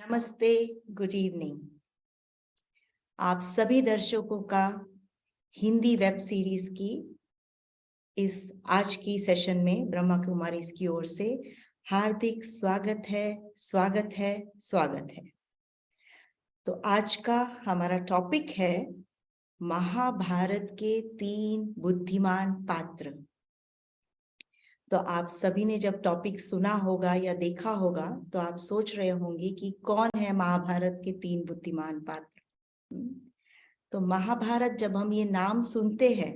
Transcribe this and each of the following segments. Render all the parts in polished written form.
नमस्ते, good evening. आप सभी दर्शकों का हिंदी वेब सीरीज की इस आज की सेशन में ब्रह्मा कुमारी की ओर से हार्दिक स्वागत है, स्वागत है, स्वागत है। तो आज का हमारा टॉपिक है महाभारत के 3 बुद्धिमान पात्र। तो आप सभी ने जब टॉपिक सुना होगा या देखा होगा तो आप सोच रहे होंगे कि कौन है महाभारत के 3 बुद्धिमान पात्र। तो महाभारत जब हम ये नाम सुनते हैं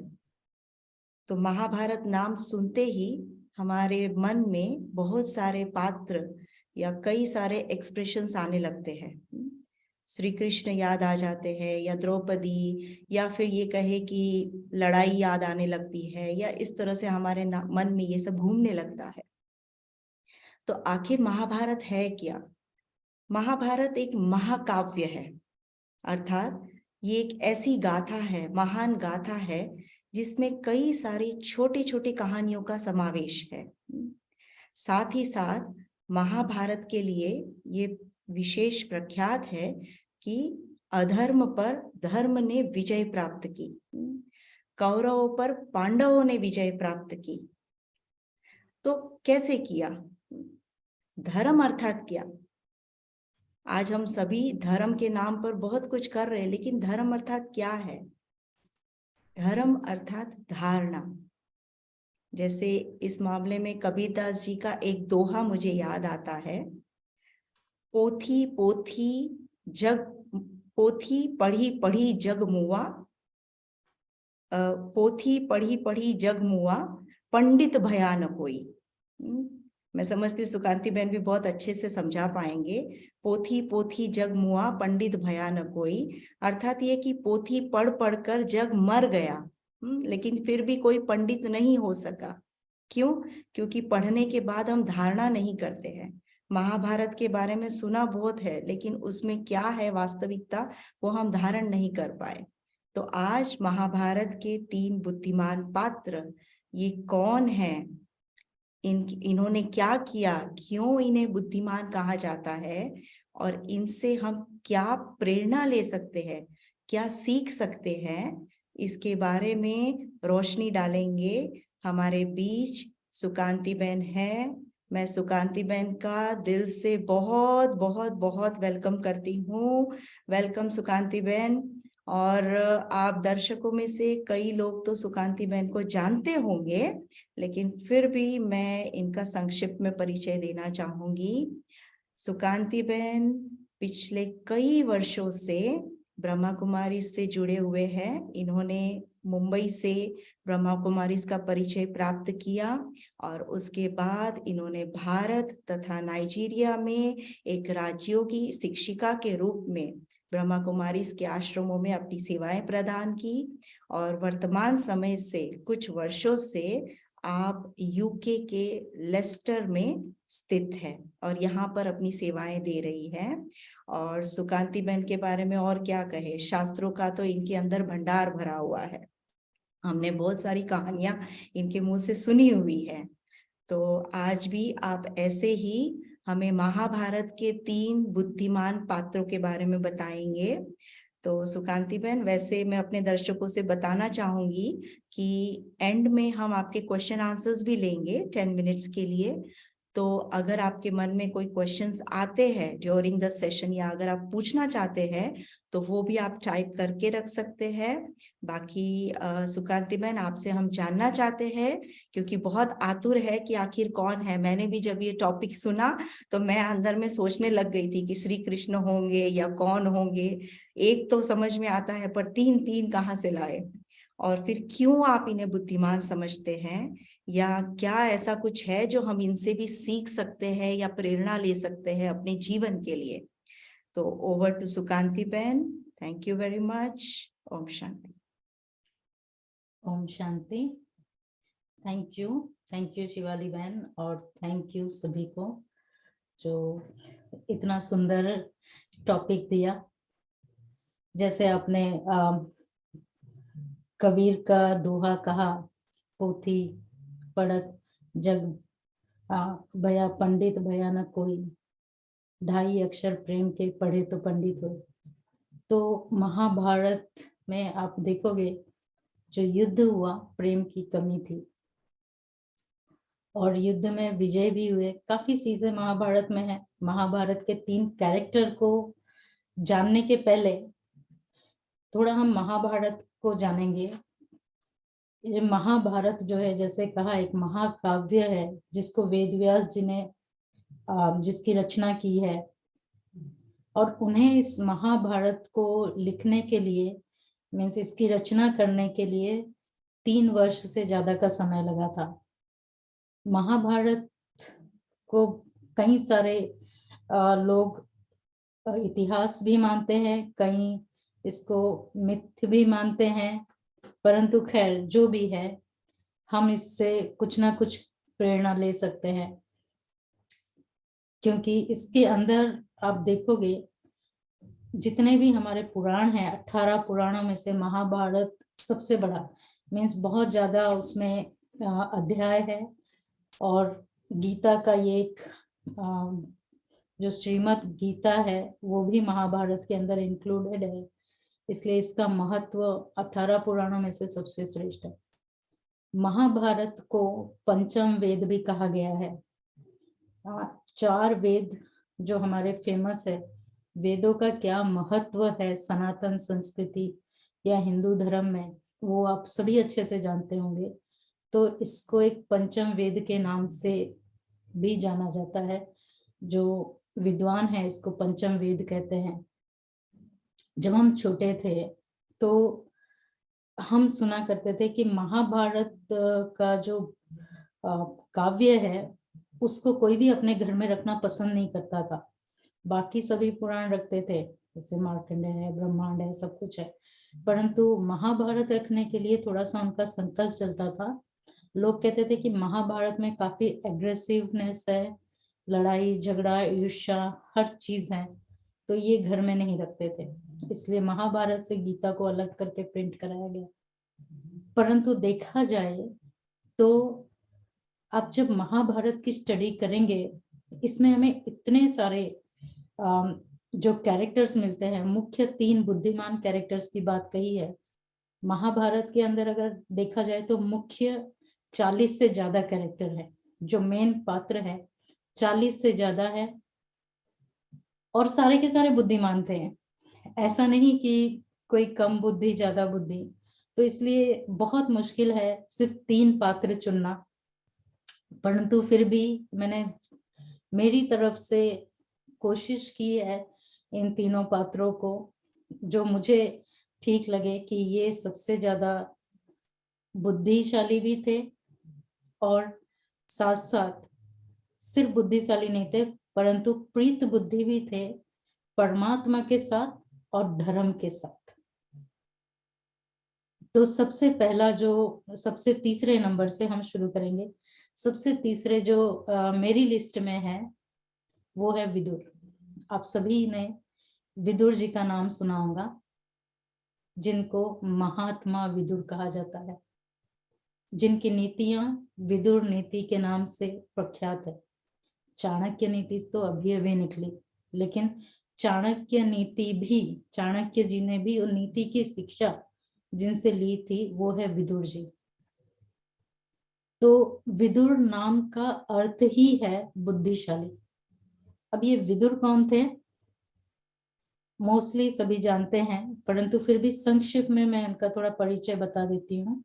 तो महाभारत नाम सुनते ही हमारे मन में बहुत सारे पात्र या कई सारे एक्सप्रेशंस आने लगते हैं। श्री कृष्ण याद आ जाते हैं, या द्रौपदी, या फिर ये कहे कि लड़ाई याद आने लगती है, या इस तरह से हमारे मन में ये सब घूमने लगता है। तो आखिर महाभारत है क्या? महाभारत एक महाकाव्य है, अर्थात ये एक ऐसी गाथा है, महान गाथा है जिसमें कई सारी छोटी छोटी कहानियों का समावेश है। साथ ही साथ महाभारत के लिए ये विशेष प्रख्यात है कि अधर्म पर धर्म ने विजय प्राप्त की, कौरवों पर पांडवों ने विजय प्राप्त की। तो कैसे किया? धर्म अर्थात क्या? आज हम सभी धर्म के नाम पर बहुत कुछ कर रहे हैं, लेकिन धर्म अर्थात क्या है? धर्म अर्थात धारणा। जैसे इस मामले में कबीरदास जी का एक दोहा मुझे याद आता है। पोथी पोथी जग, पोथी पढ़ी पढ़ी जग मुआ, पोथी पढ़ी पढ़ी जग मुआ, पंडित भया न कोई। मैं समझती हूँ सुकांती बहन भी बहुत अच्छे से समझा पाएंगे। पोथी पोथी जग मुआ, पंडित भया न कोई, अर्थात ये कि पोथी पढ़ पढ़कर जग मर गया, लेकिन फिर भी कोई पंडित नहीं हो सका। क्यों? क्योंकि पढ़ने के बाद हम धारणा नहीं करते हैं। महाभारत के बारे में सुना बहुत है, लेकिन उसमें क्या है वास्तविकता, वो हम धारण नहीं कर पाए। तो आज महाभारत के 3 बुद्धिमान पात्र, ये कौन है, इन्होंने क्या किया, क्यों इन्हें बुद्धिमान कहा जाता है, और इनसे हम क्या प्रेरणा ले सकते हैं, क्या सीख सकते हैं, इसके बारे में रोशनी डालेंगे हमारे बीच सुकांती बहन है। मैं सुकांती बहन का दिल से बहुत बहुत बहुत वेलकम करती हूँ। वेलकम सुकांती बहन। और आप दर्शकों में से कई लोग तो सुकांती बहन को जानते होंगे, लेकिन फिर भी मैं इनका संक्षिप्त में परिचय देना चाहूंगी। सुकांती बहन पिछले कई वर्षों से ब्रह्मा कुमारी से जुड़े हुए हैं। इन्होंने मुंबई से ब्रह्मा कुमारी का परिचय प्राप्त किया और उसके बाद इन्होंने भारत तथा नाइजीरिया में एक राजयोगी शिक्षिका के रूप में ब्रह्मा कुमारी के आश्रमों में अपनी सेवाएं प्रदान की, और वर्तमान समय से कुछ वर्षों से आप यूके के लेस्टर में स्थित है और यहाँ पर अपनी सेवाएं दे रही हैं। और सुकांती बहन के बारे में और क्या कहे, शास्त्रों का तो इनके अंदर भंडार भरा हुआ है। हमने बहुत सारी कहानियां इनके मुंह से सुनी हुई है। तो आज भी आप ऐसे ही हमें महाभारत के 3 बुद्धिमान पात्रों के बारे में बताएंगे। तो सुकांती बहन, वैसे मैं अपने दर्शकों से बताना चाहूंगी कि एंड में हम आपके क्वेश्चन आंसर्स भी लेंगे 10 मिनट्स के लिए। तो अगर आपके मन में कोई क्वेश्चंस आते हैं ड्यूरिंग द सेशन, या अगर आप पूछना चाहते हैं तो वो भी आप टाइप करके रख सकते हैं। बाकी सुकांती बहन, आपसे हम जानना चाहते हैं, क्योंकि बहुत आतुर है कि आखिर कौन है। मैंने भी जब ये टॉपिक सुना तो मैं अंदर में सोचने लग गई थी कि श्री कृष्ण होंगे या कौन होंगे। एक तो समझ में आता है, पर 3 कहाँ से लाए, और फिर क्यों आप इन्हें बुद्धिमान समझते हैं, या क्या ऐसा कुछ है जो हम इनसे भी सीख सकते हैं या प्रेरणा ले सकते हैं अपने जीवन के लिए। तो ओवर टू सुकांती बहन। Thank you very much. Om Shanti. Om Shanti. Thank you Shivali बहन, और थैंक यू सभी को जो इतना सुंदर टॉपिक दिया। जैसे आपने कबीर का दोहा कहा, पोथी पढ़त जग भया, पंडित भया न कोई। ढाई अक्षर प्रेम के पढ़े तो पंडित हो। तो महाभारत में आप देखोगे जो युद्ध हुआ प्रेम की कमी थी और युद्ध में विजय भी हुए। काफी चीजें महाभारत में है। महाभारत के 3 कैरेक्टर को जानने के पहले थोड़ा हम महाभारत को जानेंगे। ये महाभारत जो है, जैसे कहा, एक महाकाव्य है जिसको वेद व्यास जी ने जिसकी रचना की है और उन्हें इस महाभारत को लिखने के लिए, मीन्स इसकी रचना करने के लिए 3 वर्ष से ज्यादा का समय लगा था। महाभारत को कई सारे लोग इतिहास भी मानते हैं, कई इसको मिथ भी मानते हैं, परंतु खैर जो भी है, हम इससे कुछ ना कुछ प्रेरणा ले सकते हैं, क्योंकि इसके अंदर आप देखोगे जितने भी हमारे पुराण हैं, 18 पुराणों में से महाभारत सबसे बड़ा, मीन्स बहुत ज्यादा उसमें अध्याय है। और गीता का ये एक जो श्रीमद् गीता है वो भी महाभारत के अंदर इंक्लूडेड है, इसलिए इसका महत्व 18 पुराणों में से सबसे श्रेष्ठ है। महाभारत को पंचम वेद भी कहा गया है। 4 वेद जो हमारे फेमस है, वेदों का क्या महत्व है सनातन संस्कृति या हिंदू धर्म में, वो आप सभी अच्छे से जानते होंगे। तो इसको एक पंचम वेद के नाम से भी जाना जाता है। जो विद्वान है इसको पंचम वेद कहते हैं। जब हम छोटे थे तो हम सुना करते थे कि महाभारत का जो काव्य है उसको कोई भी अपने घर में रखना पसंद नहीं करता था। बाकी सभी पुराण रखते थे, जैसे मार्कंडेय है, ब्रह्मांड है, सब कुछ है, परंतु महाभारत रखने के लिए थोड़ा सा उनका संकल्प चलता था। लोग कहते थे कि महाभारत में काफी एग्रेसिवनेस है, लड़ाई झगड़ा ईर्ष्या हर चीज है, तो ये घर में नहीं रखते थे, इसलिए महाभारत से गीता को अलग करके प्रिंट कराया गया। परंतु देखा जाए तो आप जब महाभारत की स्टडी करेंगे, इसमें हमें इतने सारे जो कैरेक्टर्स मिलते हैं। मुख्य 3 बुद्धिमान कैरेक्टर्स की बात कही है। महाभारत के अंदर अगर देखा जाए तो मुख्य 40 से ज्यादा कैरेक्टर है, जो मेन पात्र है 40 से ज्यादा है, और सारे के सारे बुद्धिमान थे। ऐसा नहीं कि कोई कम बुद्धि ज्यादा बुद्धि, तो इसलिए बहुत मुश्किल है सिर्फ 3 पात्र चुनना। परंतु फिर भी मैंने मेरी तरफ से कोशिश की है इन तीनों पात्रों को, जो मुझे ठीक लगे कि ये सबसे ज्यादा बुद्धिशाली भी थे और साथ साथ सिर्फ बुद्धिशाली नहीं थे, परंतु प्रीत बुद्धि भी थे परमात्मा के साथ और धर्म के साथ। तो सबसे पहला जो सबसे तीसरे नंबर से हम शुरू करेंगे। सबसे तीसरे जो मेरी लिस्ट में है वो है विदुर। आप सभी ने विदुर जी का नाम सुना होगा, जिनको महात्मा विदुर कहा जाता है, जिनकी नीतियां विदुर नीति के नाम से प्रख्यात है। चाणक्य नीति तो अभी अभी निकली, लेकिन चाणक्य नीति भी, चाणक्य जी ने भी उन नीति की शिक्षा जिनसे ली थी वो है विदुर जी। तो विदुर नाम का अर्थ ही है बुद्धिशाली। अब ये विदुर कौन थे, मोस्टली सभी जानते हैं, परंतु फिर भी संक्षिप्त में मैं इनका थोड़ा परिचय बता देती हूँ।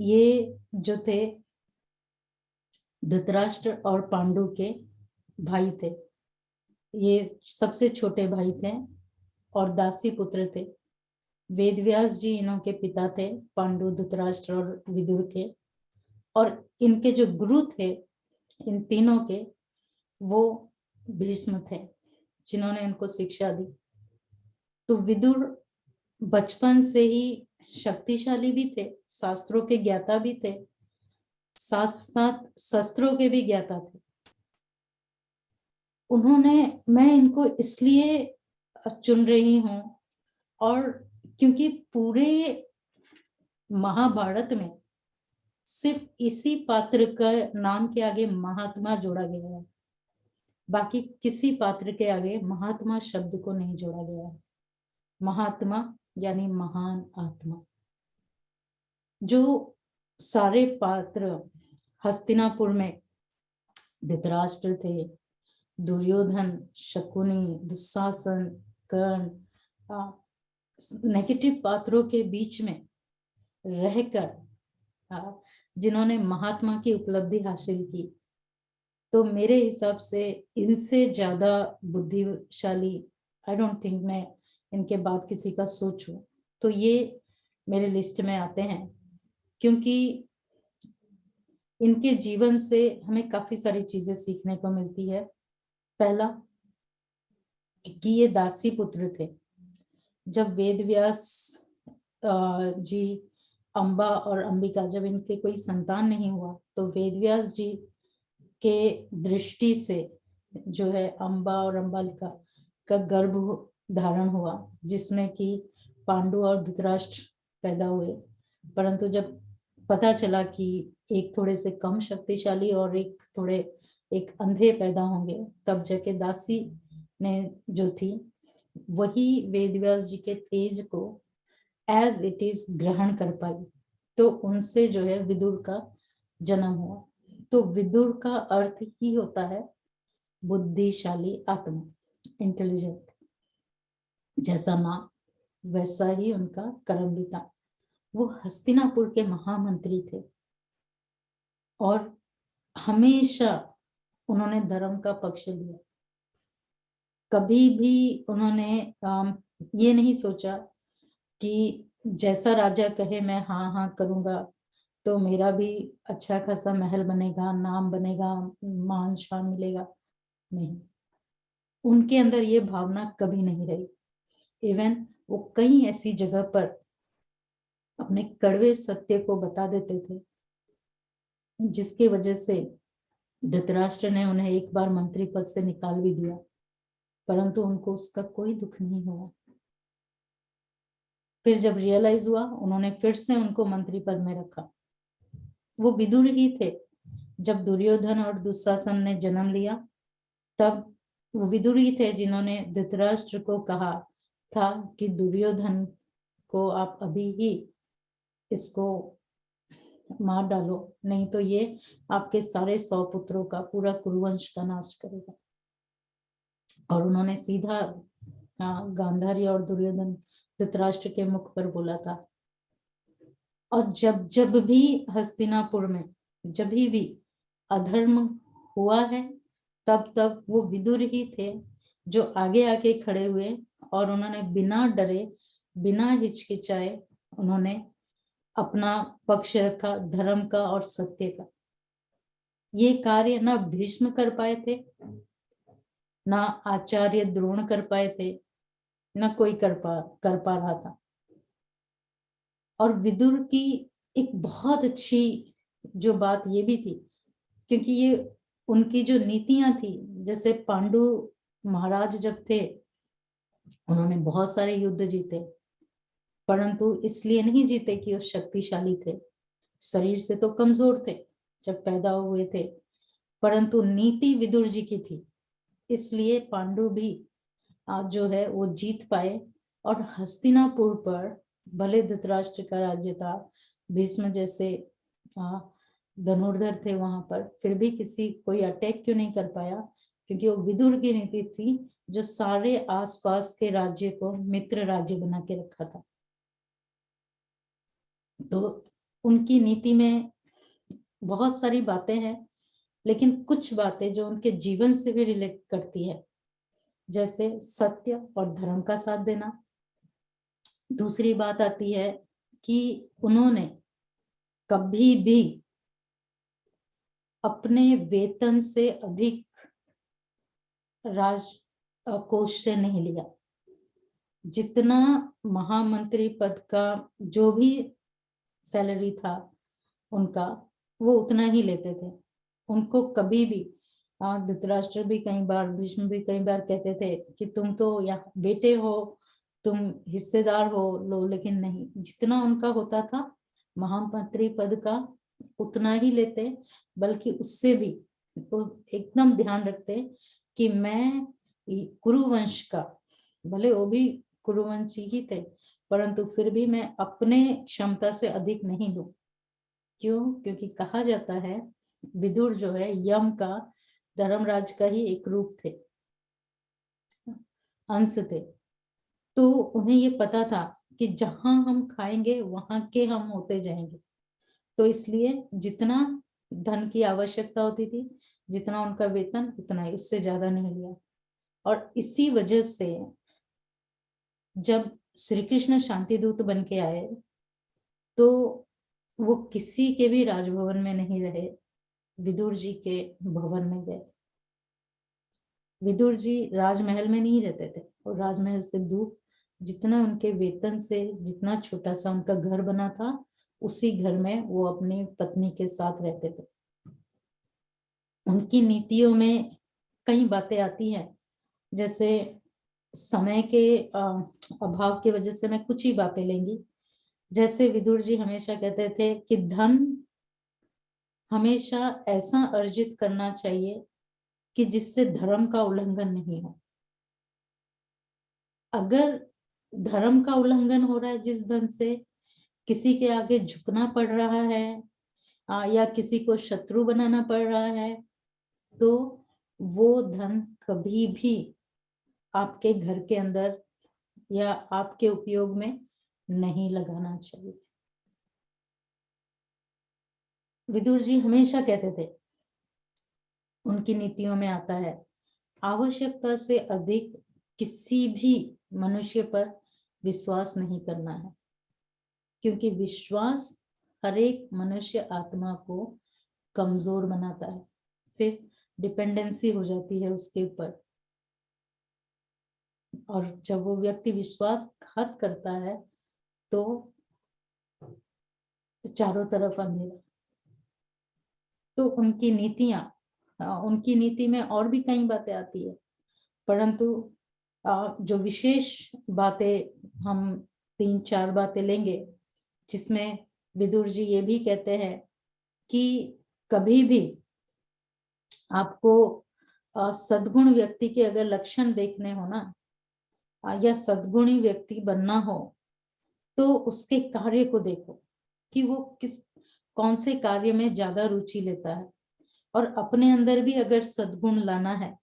ये जो थे धृतराष्ट्र और पांडु के भाई थे। ये सबसे छोटे भाई थे और दासी पुत्र थे। वेदव्यास जी इन्हों के पिता थे, पांडु, धृतराष्ट्र और विदुर के। और इनके जो गुरु थे इन तीनों के, वो भीष्म थे, जिन्होंने इनको शिक्षा दी। तो विदुर बचपन से ही शक्तिशाली भी थे, शास्त्रों के ज्ञाता भी थे, साथ साथ शस्त्रों के भी ज्ञाता थे। मैं इनको इसलिए चुन रही हूं और क्योंकि पूरे महाभारत में सिर्फ इसी पात्र का नाम के आगे महात्मा जोड़ा गया है। बाकी किसी पात्र के आगे महात्मा शब्द को नहीं जोड़ा गया है। महात्मा यानी महान आत्मा। जो सारे पात्र हस्तिनापुर में धृतराष्ट्र थे, दुर्योधन, शकुनी, दुशासन, कर्ण, नेगेटिव पात्रों के बीच में रहकर जिन्होंने महात्मा की उपलब्धि हासिल की, तो मेरे हिसाब से इनसे ज्यादा बुद्धिशाली आई डोंट थिंक मैं इनके बाद किसी का सोचूं। तो ये मेरे लिस्ट में आते हैं, क्योंकि इनके जीवन से हमें काफी सारी चीजें सीखने को मिलती है। पहला कि ये दासी पुत्र थे। जब वेदव्यास जी, अंबा और अंबिका, जब इनके कोई संतान नहीं हुआ, तो वेदव्यास जी के दृष्टि से जो है अंबा और अंबालिका का गर्भ धारण हुआ, जिसमें कि पांडु और धृतराष्ट्र पैदा हुए। परंतु जब पता चला कि एक थोड़े से कम शक्तिशाली और एक अंधे पैदा होंगे, तब जाके दासी ने जो थी वही वेदव्यास जी के तेज को एज इट इज ग्रहण कर पाई। तो उनसे जो है विदुर का जन्म हुआ। तो विदुर का अर्थ ही होता है बुद्धिशाली आत्मा, इंटेलिजेंट। जैसा नाम वैसा ही उनका कर्म भी था। वो हस्तिनापुर के महामंत्री थे और हमेशा उन्होंने धर्म का पक्ष लिया। कभी भी उन्होंने ये नहीं सोचा कि जैसा राजा कहे मैं हाँ हाँ करूंगा तो मेरा भी अच्छा खासा महल बनेगा, नाम बनेगा, मान शान मिलेगा। नहीं, उनके अंदर ये भावना कभी नहीं रही। इवन वो कई ऐसी जगह पर अपने कड़वे सत्य को बता देते थे, जिसकी वजह से धृतराष्ट्र ने उन्हें एक बार मंत्री पद से निकाल भी दिया, परंतु उनको उसका कोई दुख नहीं हुआ। फिर जब रियलाइज हुआ, उन्होंने फिर से उनको मंत्री पद में रखा। वो विदुर ही थे। जब दुर्योधन और दुशासन ने जन्म लिया, तब वो विदुर ही थे जिन्होंने धृतराष्ट्र को कहा था कि दुर्योधन को आप अभी ही इसको मार डालो, नहीं तो ये आपके सारे 100 पुत्रों का, पूरा कुरुवंश का नाश करेगा। और उन्होंने सीधा गांधारी और दुर्योधन धृतराष्ट्र के मुख पर बोला था। और जब जब भी हस्तिनापुर में जब भी अधर्म हुआ है, तब तब वो विदुर ही थे जो आगे आके खड़े हुए और उन्होंने बिना डरे, बिना हिचकिचाए उन्होंने अपना पक्ष रखा, धर्म का और सत्य का। ये कार्य ना भीष्म कर पाए थे, ना आचार्य द्रोण कर पाए थे, ना कोई कर पा रहा था। और विदुर की एक बहुत अच्छी जो बात ये भी थी, क्योंकि ये उनकी जो नीतियां थी, जैसे पांडु महाराज जब थे उन्होंने बहुत सारे युद्ध जीते, परंतु इसलिए नहीं जीते कि वो शक्तिशाली थे, शरीर से तो कमजोर थे जब पैदा हुए थे, परंतु नीति विदुर जी की थी, इसलिए पांडु भी जो है वो जीत पाए। और हस्तिनापुर पर भले धृतराष्ट्र का राज्य था, भीष्म जैसे धनुर्धर थे वहां पर, फिर भी कोई अटैक क्यों नहीं कर पाया? क्योंकि वो विदुर की नीति थी जो सारे आसपास के राज्य को मित्र राज्य बना के रखा था। तो उनकी नीति में बहुत सारी बातें हैं, लेकिन कुछ बातें जो उनके जीवन से भी रिलेट करती है, जैसे सत्य और धर्म का साथ देना। दूसरी बात आती है कि उन्होंने कभी भी अपने वेतन से अधिक राजकोष से नहीं लिया। जितना महामंत्री पद का जो भी सैलरी था उनका, वो उतना ही लेते थे। उनको कभी भी धृतराष्ट्र भी कई बार, भीष्म भी कई बार कहते थे कि तुम तो यहाँ बेटे हो, तुम हिस्सेदार हो, लो, लेकिन नहीं, जितना उनका होता था महामंत्री पद का उतना ही लेते, बल्कि उससे भी तो एकदम ध्यान रखते कि मैं कुरुवंश का, भले वो भी कुरुवंशी ही थे, परंतु फिर भी मैं अपने क्षमता से अधिक नहीं लूं। क्यों? क्योंकि कहा जाता है विदुर जो है यम का, धर्मराज का ही एक रूप थे, अंश थे। तो उन्हें ये पता था कि जहां हम खाएंगे वहां के हम होते जाएंगे। तो इसलिए जितना धन की आवश्यकता होती थी, जितना उनका वेतन, उतना ही, उससे ज्यादा नहीं लिया। और इसी वजह से जब श्री कृष्ण शांति दूत बन के आए तो वो किसी के भी राजभवन में नहीं रहे, विदुर जी के भवन में गए। विदुर जी राजमहल में नहीं रहते थे, और राजमहल से दूर, जितना उनके वेतन से जितना छोटा सा उनका घर बना था, उसी घर में वो अपनी पत्नी के साथ रहते थे। उनकी नीतियों में कई बातें आती हैं, जैसे समय के अभाव की वजह से मैं कुछ ही बातें लेंगी। जैसे विदुर जी हमेशा कहते थे कि धन हमेशा ऐसा अर्जित करना चाहिए कि जिससे धर्म का उल्लंघन नहीं हो। अगर धर्म का उल्लंघन हो रहा है, जिस धन से किसी के आगे झुकना पड़ रहा है या किसी को शत्रु बनाना पड़ रहा है, तो वो धन कभी भी आपके घर के अंदर या आपके उपयोग में नहीं लगाना चाहिए। विदुर जी हमेशा कहते थे, उनकी नीतियों में आता है, आवश्यकता से अधिक किसी भी मनुष्य पर विश्वास नहीं करना है, क्योंकि विश्वास हर एक मनुष्य आत्मा को कमजोर बनाता है, फिर डिपेंडेंसी हो जाती है उसके ऊपर, और जब वो व्यक्ति विश्वासघात करता है तो चारों तरफ अंधेरा। तो उनकी नीति में और भी कई बातें आती है, परंतु जो विशेष बातें हम 3-4 बातें लेंगे, जिसमें विदुर जी ये भी कहते हैं कि कभी भी आपको सद्गुण व्यक्ति के अगर लक्षण देखने हो ना, या सद्गुणी व्यक्ति बनना हो, तो उसके कार्य को देखो कि वो कौन से कार्य में ज्यादा रुचि लेता है, और अपने अंदर भी अगर सद्गुण लाना है,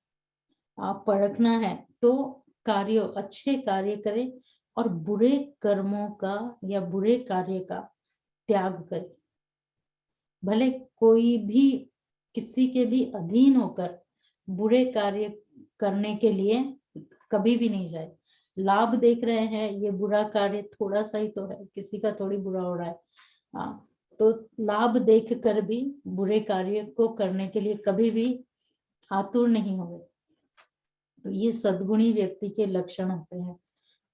आप परखना है, तो अच्छे कार्य करें और बुरे कर्मों का या बुरे कार्य का त्याग करें। भले कोई भी किसी के भी अधीन होकर बुरे कार्य करने के लिए कभी भी नहीं जाए। लाभ देख रहे हैं, ये बुरा कार्य थोड़ा सा ही तो है, किसी का थोड़ी बुरा हो रहा है, तो लाभ देख कर भी बुरे कार्य को करने के लिए कभी भी आतुर नहीं हो। तो ये सद्गुणी व्यक्ति के लक्षण होते हैं,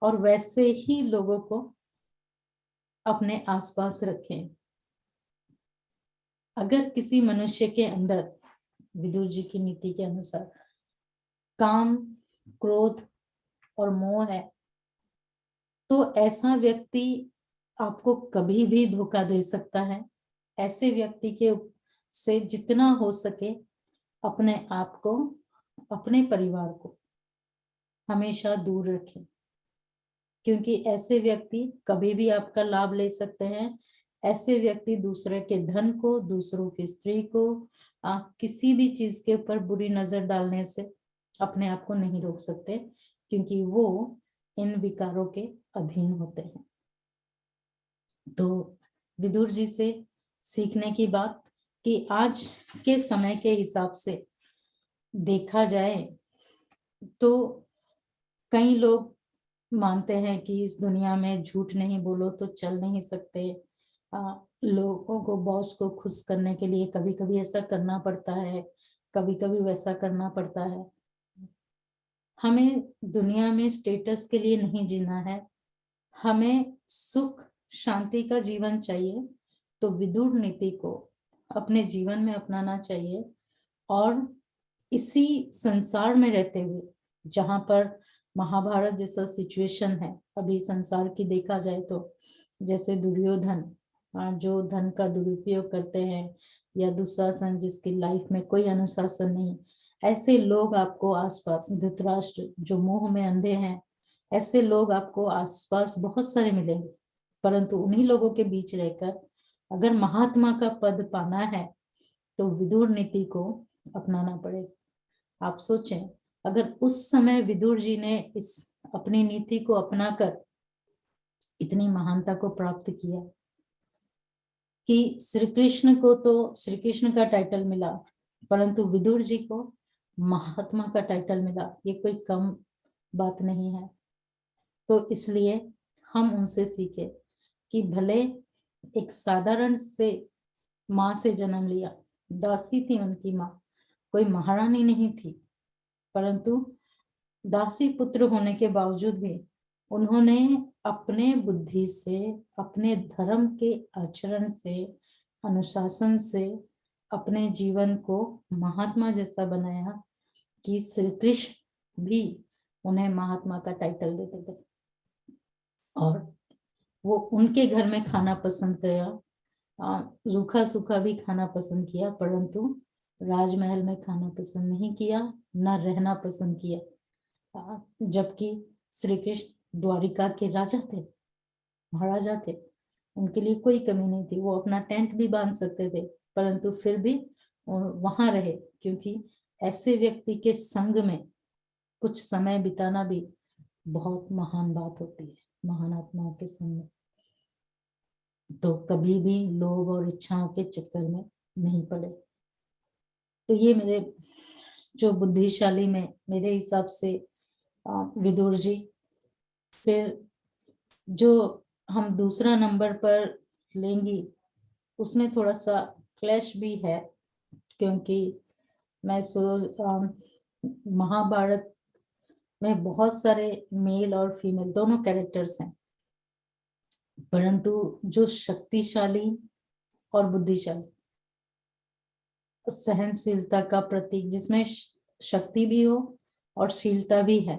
और वैसे ही लोगों को अपने आसपास रखें। अगर किसी मनुष्य के अंदर विदुर जी की नीति के अनुसार काम, क्रोध और मोह है, तो ऐसा व्यक्ति आपको कभी भी धोखा दे सकता है। ऐसे व्यक्ति के से जितना हो सके अपने आप को, अपने परिवार को हमेशा दूर रखें, क्योंकि ऐसे व्यक्ति कभी भी आपका लाभ ले सकते हैं। ऐसे व्यक्ति दूसरे के धन को, दूसरों की स्त्री को, किसी भी चीज के ऊपर बुरी नजर डालने से अपने आप को नहीं रोक सकते, क्योंकि वो इन विकारों के अधीन होते हैं। तो विदुर जी से सीखने की बात कि आज के समय के हिसाब से देखा जाए तो कई लोग मानते हैं कि इस दुनिया में झूठ नहीं बोलो तो चल नहीं सकते। लोगों को, बॉस को खुश करने के लिए कभी कभी ऐसा करना पड़ता है, कभी कभी वैसा करना पड़ता है। हमें दुनिया में स्टेटस के लिए नहीं जीना है, हमें सुख शांति का जीवन चाहिए। तो विदुर नीति को अपने जीवन में अपनाना चाहिए, और इसी संसार में रहते हुए, जहां पर महाभारत जैसा सिचुएशन है अभी संसार की देखा जाए तो, जैसे दुर्योधन जो धन का दुरुपयोग करते हैं, या दुशासन जिसकी लाइफ में कोई अनुशासन नहीं, ऐसे लोग आपको आसपास, धृतराष्ट्र जो मोह में अंधे हैं, ऐसे लोग आपको आसपास बहुत सारे मिलेंगे, परंतु उन्हीं लोगों के बीच रहकर अगर महात्मा का पद पाना है तो विदुर नीति को अपनाना पड़ेगा। आप सोचें, अगर उस समय विदुर जी ने इस अपनी नीति को अपनाकर इतनी महानता को प्राप्त किया कि श्री कृष्ण को तो श्री कृष्ण का टाइटल मिला, परंतु विदुर जी को महात्मा का टाइटल मिला, ये कोई कम बात नहीं है। तो इसलिए हम उनसे सीखे कि भले एक साधारण से माँ से जन्म लिया, दासी थी उनकी माँ, कोई महारानी नहीं थी, परंतु दासी पुत्र होने के बावजूद भी उन्होंने अपने बुद्धि से, अपने धर्म के आचरण से, अनुशासन से अपने जीवन को महात्मा जैसा बनाया कि श्री कृष्ण भी उन्हें महात्मा का टाइटल देते थे। और वो उनके घर में खाना पसंद किया, रूखा सूखा भी खाना पसंद किया, परंतु राजमहल में खाना पसंद नहीं किया, न रहना पसंद किया। जबकि श्री कृष्ण द्वारिका के राजा थे, महाराजा थे, उनके लिए कोई कमी नहीं थी, वो अपना टेंट भी बांध सकते थे, परंतु फिर भी वहां रहे, क्योंकि ऐसे व्यक्ति के संग में कुछ समय बिताना भी बहुत महान बात होती है, महान आत्माओं के संग में। तो कभी भी लोभ और इच्छाओं के चक्कर में नहीं पड़े। तो ये मेरे जो बुद्धिशाली में मेरे हिसाब से विदुर जी। फिर जो हम दूसरा नंबर पर लेंगी उसमें थोड़ा सा क्लैश भी है, क्योंकि मैं महाभारत में बहुत सारे मेल और फीमेल दोनों कैरेक्टर्स हैं, परंतु जो शक्तिशाली और बुद्धिशाली, सहनशीलता का प्रतीक, जिसमें शक्ति भी हो और शीलता भी है,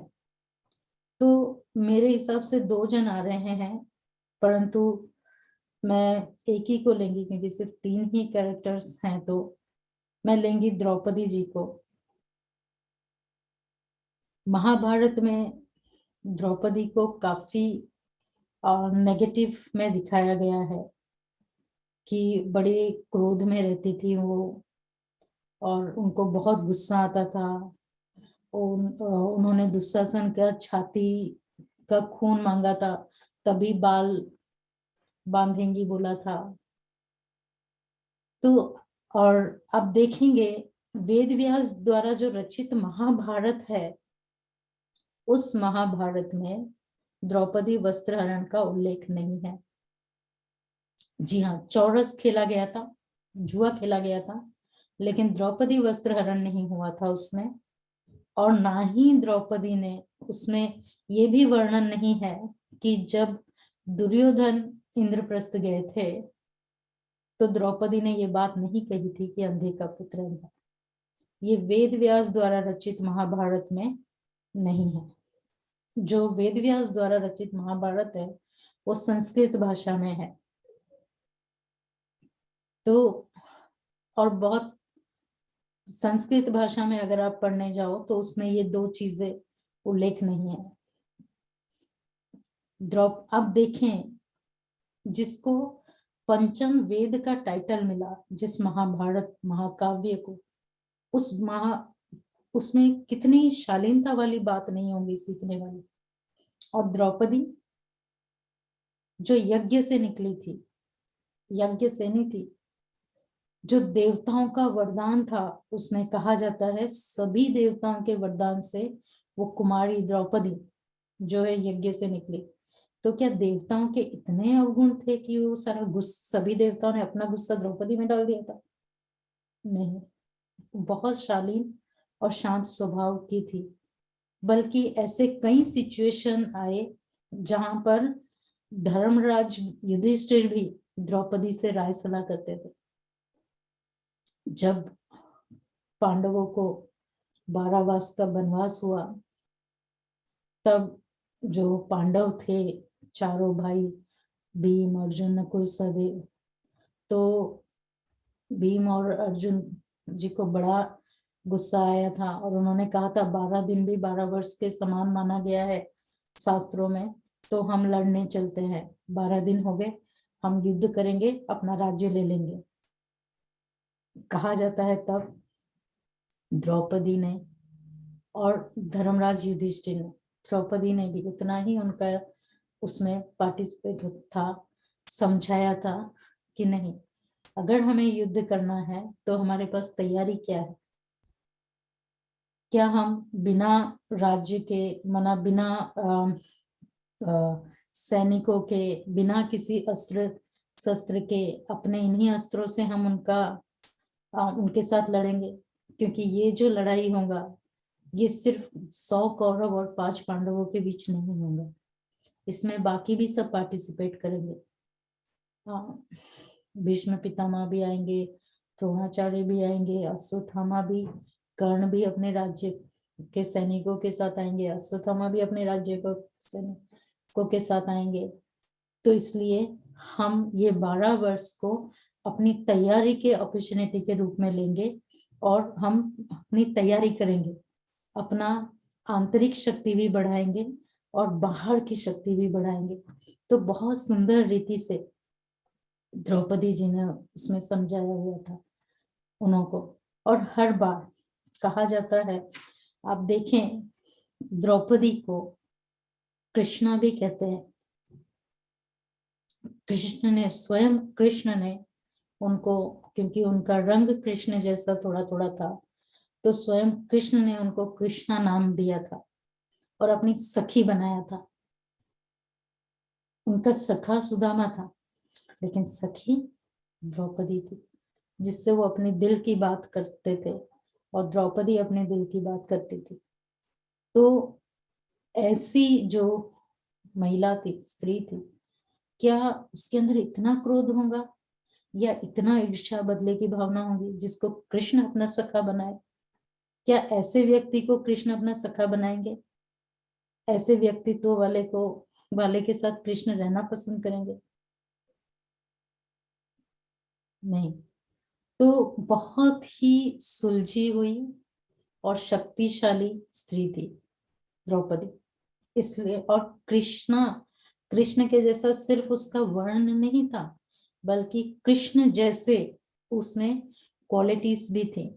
तो मेरे हिसाब से 2 जन आ रहे हैं, परंतु मैं एक ही को लेंगी क्योंकि सिर्फ 3 ही कैरेक्टर्स हैं, तो मैं लेंगी द्रौपदी जी को। महाभारत में द्रौपदी को काफी नेगेटिव में दिखाया गया है कि बड़े क्रोध में रहती थी वो, और उनको बहुत गुस्सा आता था। उन्होंने दुशासन का छाती का खून मांगा था, तभी बाल बांधेंगी बोला था। तो और अब देखेंगे वेद व्यास द्वारा जो रचित महाभारत है, उस महाभारत में द्रौपदी वस्त्रहरण का उल्लेख नहीं है। जी हाँ, चौरस खेला गया था, जुआ खेला गया था, लेकिन द्रौपदी वस्त्रहरण नहीं हुआ था उसमें। और ना ही द्रौपदी ने, उसमें ये भी वर्णन नहीं है कि जब दुर्योधन इंद्रप्रस्थ गए थे तो द्रौपदी ने ये बात नहीं कही थी कि अंधे का पुत्र है। ये वेद व्यास द्वारा रचित महाभारत में नहीं है। जो वेद व्यास द्वारा रचित महाभारत है वो संस्कृत भाषा में है। तो और बहुत संस्कृत भाषा में अगर आप पढ़ने जाओ तो उसमें ये 2 चीजें उल्लेख नहीं है। अब देखें, जिसको पंचम वेद का टाइटल मिला, जिस महाभारत महाकाव्य को, उसमें कितनी शालीनता वाली बात नहीं होगी सीखने वाली। और द्रौपदी जो यज्ञ से निकली थी, यज्ञ सेनी थी, जो देवताओं का वरदान था, उसमें कहा जाता है सभी देवताओं के वरदान से वो कुमारी द्रौपदी जो है यज्ञ से निकली। तो क्या देवताओं के इतने अवगुण थे कि वो सारा गुस्सा, सभी देवताओं ने अपना गुस्सा द्रौपदी में डाल दिया था? नहीं, बहुत शालीन और शांत स्वभाव की थी। बल्कि ऐसे कई सिचुएशन आए जहां पर धर्मराज युधिष्ठिर भी द्रौपदी से राय सलाह करते थे। जब पांडवों को 12 वर्ष का वनवास हुआ, तब जो पांडव थे, चारों भाई, भीम, अर्जुन, नकुल, सहदेव, तो भीम और अर्जुन जी को बड़ा गुस्सा आया था और उन्होंने कहा था 12 दिन भी 12 वर्ष के समान माना गया है शास्त्रों में, तो हम लड़ने चलते हैं। 12 दिन हो गए, हम युद्ध करेंगे, अपना राज्य ले लेंगे। कहा जाता है तब द्रौपदी ने और धर्मराज युधिष्ठिर ने, द्रौपदी ने भी उतना ही उनका उसमें पार्टिसिपेट था, समझाया था कि नहीं, अगर हमें युद्ध करना है तो हमारे पास तैयारी क्या है। क्या हम बिना राज्य के, मना बिना सैनिकों के, बिना किसी अस्त्र शस्त्र के, अपने इन्हीं अस्त्रों से हम उनके साथ लड़ेंगे? क्योंकि ये जो लड़ाई होगा ये सिर्फ 100 कौरव और 5 पांडवों के बीच नहीं होगा, इसमें बाकी भी सब पार्टिसिपेट करेंगे। भीष्म पितामह भी आएंगे, द्रोणाचार्य भी आएंगे, अश्वत्थामा भी, कर्ण भी अपने राज्य के सैनिकों के साथ आएंगे, अश्वत्थामा भी अपने राज्य को सैनिकों के साथ आएंगे। तो इसलिए हम ये 12 वर्ष को अपनी तैयारी के अपॉर्चुनिटी के रूप में लेंगे और हम अपनी तैयारी करेंगे, अपना आंतरिक शक्ति भी बढ़ाएंगे और बाहर की शक्ति भी बढ़ाएंगे। तो बहुत सुंदर रीति से द्रौपदी जी ने इसमें समझाया हुआ था उनको। और हर बार कहा जाता है, आप देखें, द्रौपदी को कृष्णा भी कहते हैं। कृष्ण ने उनको, क्योंकि उनका रंग कृष्ण जैसा थोड़ा थोड़ा था, तो स्वयं कृष्ण ने उनको कृष्णा नाम दिया था और अपनी सखी बनाया था। उनका सखा सुदामा था, लेकिन सखी द्रौपदी थी, जिससे वो अपने दिल की बात करते थे और द्रौपदी अपने दिल की बात करती थी। तो ऐसी जो महिला थी, स्त्री थी, क्या उसके अंदर इतना क्रोध होगा या इतना ईर्ष्या बदले की भावना होगी जिसको कृष्ण अपना सखा बनाए? क्या ऐसे व्यक्ति को कृष्ण अपना सखा बनाएंगे? ऐसे व्यक्तित्व वाले के साथ कृष्ण रहना पसंद करेंगे? नहीं। तो बहुत ही सुलझी हुई और शक्तिशाली स्त्री थी द्रौपदी, इसलिए। और कृष्ण के जैसा सिर्फ उसका वर्ण नहीं था, बल्कि कृष्ण जैसे उसमें क्वालिटीज भी थी।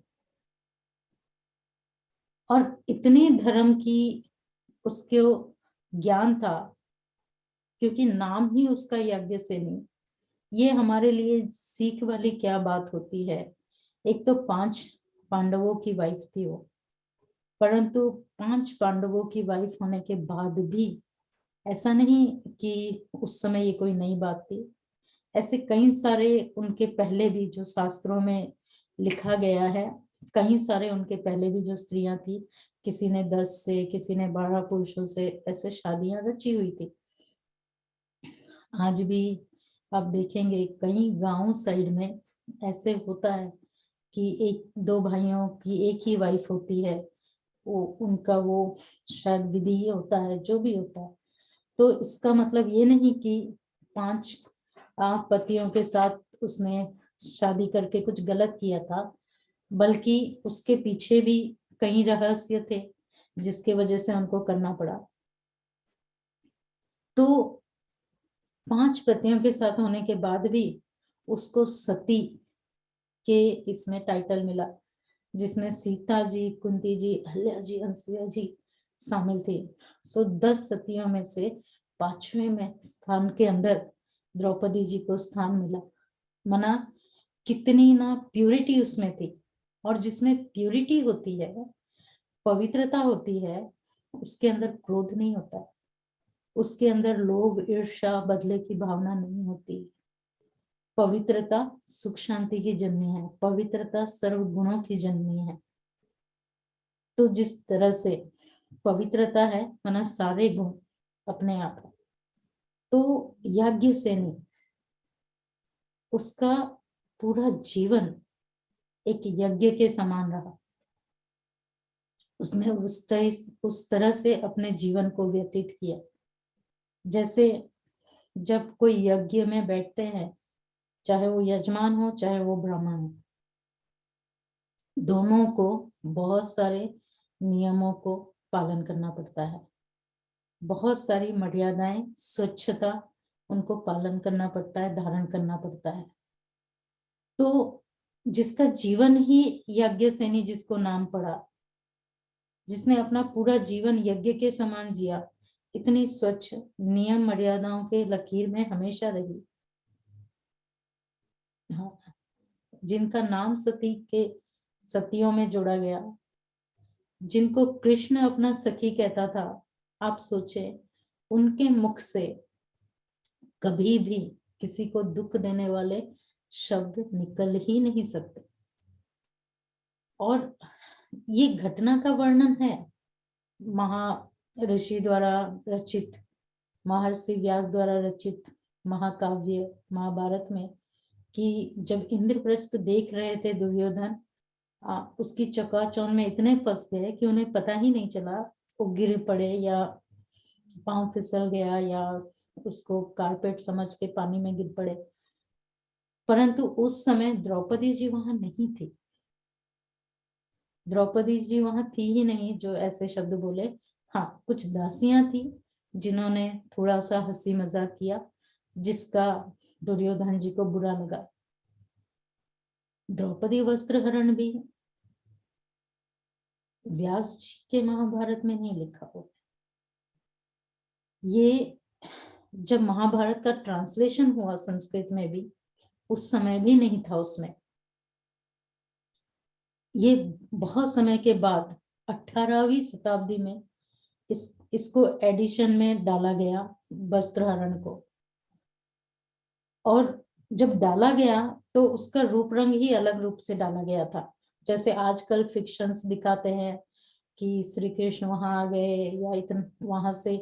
और इतनी धर्म की उसके ज्ञान था, क्योंकि नाम ही उसका यज्ञ से नहीं। ये हमारे लिए सीख वाली क्या बात होती है। एक तो 5 पांडवों की वाइफ थी वो, परंतु 5 पांडवों की वाइफ होने के बाद भी ऐसा नहीं कि उस समय ये कोई नई बात थी। ऐसे कई सारे उनके पहले भी जो शास्त्रों में लिखा गया है, कई सारे उनके पहले भी जो स्त्रियां थी, किसी ने 10 से, किसी ने 12 पुरुषों से ऐसे शादियां रची हुई थी। आज भी आप देखेंगे कई गांव साइड में ऐसे होता है कि 1-2 भाइयों की एक ही वाइफ होती है, वो उनका वो शायद विधि ये होता है, जो भी होता है। तो इसका मतलब ये नहीं कि 5 पतियों के साथ उसने शादी करके कुछ गलत किया था, बल्कि उसके पीछे भी कई रहस्य थे जिसके वजह से उनको करना पड़ा। तो 5 पतियों के साथ होने के बाद भी उसको सती के इसमें टाइटल मिला, जिसमें सीता जी, कुंती जी, अहल्या जी, अनसुईया जी शामिल थी। सो 10 सतियों में से 5वें में स्थान के अंदर द्रौपदी जी को स्थान मिला। मना कितनी ना प्यूरिटी उसमें थी। और जिसमें प्यूरिटी होती है, पवित्रता होती है, उसके अंदर क्रोध नहीं होता है, उसके अंदर लोभ, ईर्ष्या, बदले की भावना नहीं होती। पवित्रता सुख शांति की जननी है, पवित्रता सर्व गुणों की जननी है। तो जिस तरह से पवित्रता है, माना सारे गुण अपने आप है, तो यज्ञ से नहीं, उसका पूरा जीवन एक यज्ञ के समान रहा। उसने उस तरह से अपने जीवन को व्यतीत किया, जैसे जब कोई यज्ञ में बैठते हैं, चाहे वो यजमान हो चाहे वो ब्राह्मण हो, दोनों को बहुत सारे नियमों को पालन करना पड़ता है, बहुत सारी मर्यादाएं, स्वच्छता, उनको पालन करना पड़ता है, धारण करना पड़ता है। तो जिसका जीवन ही यज्ञ सेनी जिसको नाम पड़ा, जिसने अपना पूरा जीवन यज्ञ के समान जिया, इतनी स्वच्छ, नियम मर्यादाओं के लकीर में हमेशा रही, हाँ, जिनका नाम सती के सतियों में जोड़ा गया, जिनको कृष्ण अपना सखी कहता था, आप सोचे उनके मुख से कभी भी किसी को दुख देने वाले शब्द निकल ही नहीं सकते। और ये घटना का वर्णन है महर्षि द्वारा रचित, महर्षि व्यास द्वारा रचित महाकाव्य महाभारत में, कि जब इंद्रप्रस्थ देख रहे थे दुर्योधन, उसकी चकाचौंध में इतने फंस गए कि उन्हें पता ही नहीं चला, वो गिर पड़े या पांव फिसल गया या उसको कारपेट समझ के पानी में गिर पड़े। परंतु उस समय द्रौपदी जी वहां नहीं थी, द्रौपदी जी वहां थी ही नहीं जो ऐसे शब्द बोले। हाँ, कुछ दासियां थी जिन्होंने थोड़ा सा हंसी मजाक किया, जिसका दुर्योधन जी को बुरा लगा। द्रौपदी वस्त्र हरण भी व्यास जी के महाभारत में नहीं लिखा हुआ। ये जब महाभारत का ट्रांसलेशन हुआ संस्कृत में भी, उस समय भी नहीं था उसमें। ये बहुत समय के बाद 18वीं शताब्दी में इसको एडिशन में डाला गया, वस्त्रहरण को। और जब डाला गया तो उसका रूप रंग ही अलग रूप से डाला गया था। जैसे आजकल फिक्शंस दिखाते हैं कि श्री कृष्ण वहां आ गए या इतना वहां से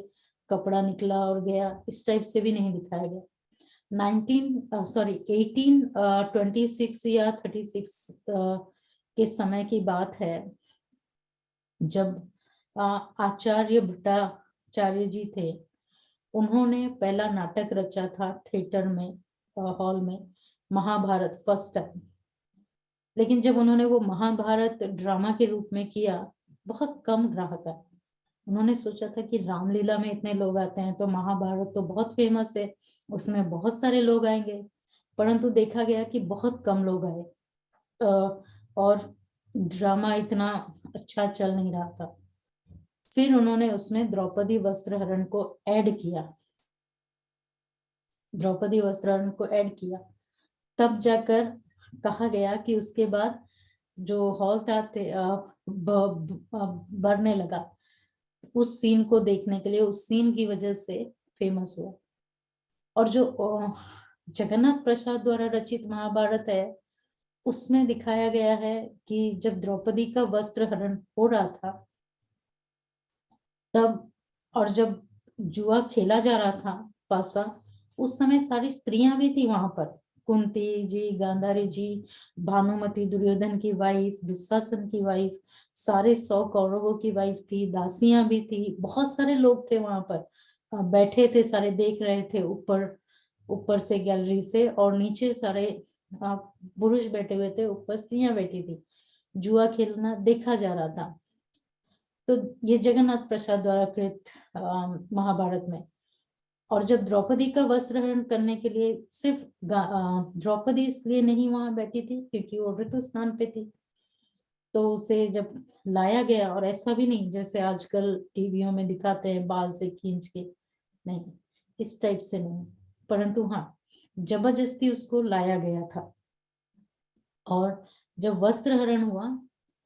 कपड़ा निकला और गया, इस टाइप से भी नहीं दिखाया गया। 1826 या 36 के समय की बात है, जब आचार्य भट्टाचार्य जी थे, उन्होंने पहला नाटक रचा था थिएटर में, हॉल में, महाभारत फर्स्ट टाइम। लेकिन जब उन्होंने वो महाभारत ड्रामा के रूप में किया, बहुत कम ग्राहक आए। उन्होंने सोचा था कि रामलीला में इतने लोग आते हैं तो महाभारत तो बहुत फेमस है, उसमें बहुत सारे लोग आएंगे। परंतु देखा गया कि बहुत कम लोग आए और ड्रामा इतना अच्छा चल नहीं रहा था। फिर उन्होंने उसमें द्रौपदी वस्त्रहरण को ऐड किया, द्रौपदी वस्त्रहरण को ऐड किया। तब जाकर कहा गया कि उसके बाद जो हॉल था भरने लगा उस सीन को देखने के लिए, उस सीन की वजह से फेमस हुआ। और जो जगन्नाथ प्रसाद द्वारा रचित महाभारत है, उसमें दिखाया गया है कि जब द्रौपदी का वस्त्र हरण हो रहा था तब, और जब जुआ खेला जा रहा था पासा, उस समय सारी स्त्रियां भी थी वहां पर, कुंती जी, गांधारी जी, भानुमति दुर्योधन की वाइफ, दुशासन की वाइफ, सारे 100 कौरवों की वाइफ थी, दासियां भी थी, बहुत सारे लोग थे वहां पर, बैठे थे, सारे देख रहे थे ऊपर से गैलरी से, और नीचे सारे पुरुष बैठे हुए थे, ऊपर स्त्रियां बैठी थी, जुआ खेलना देखा जा रहा था। तो ये जगन्नाथ प्रसाद द्वारा कृत महाभारत में। और जब द्रौपदी का वस्त्रहरण करने के लिए सिर्फ द्रौपदी इसलिए नहीं वहां बैठी थी क्योंकि वो ऋतु स्नान पे थी, तो उसे जब लाया गया, और ऐसा भी नहीं जैसे आजकल टीवियों में दिखाते हैं बाल से खींच के, नहीं, इस टाइप से नहीं, परंतु हाँ, जबरदस्ती उसको लाया गया था। और जब वस्त्रहरण हुआ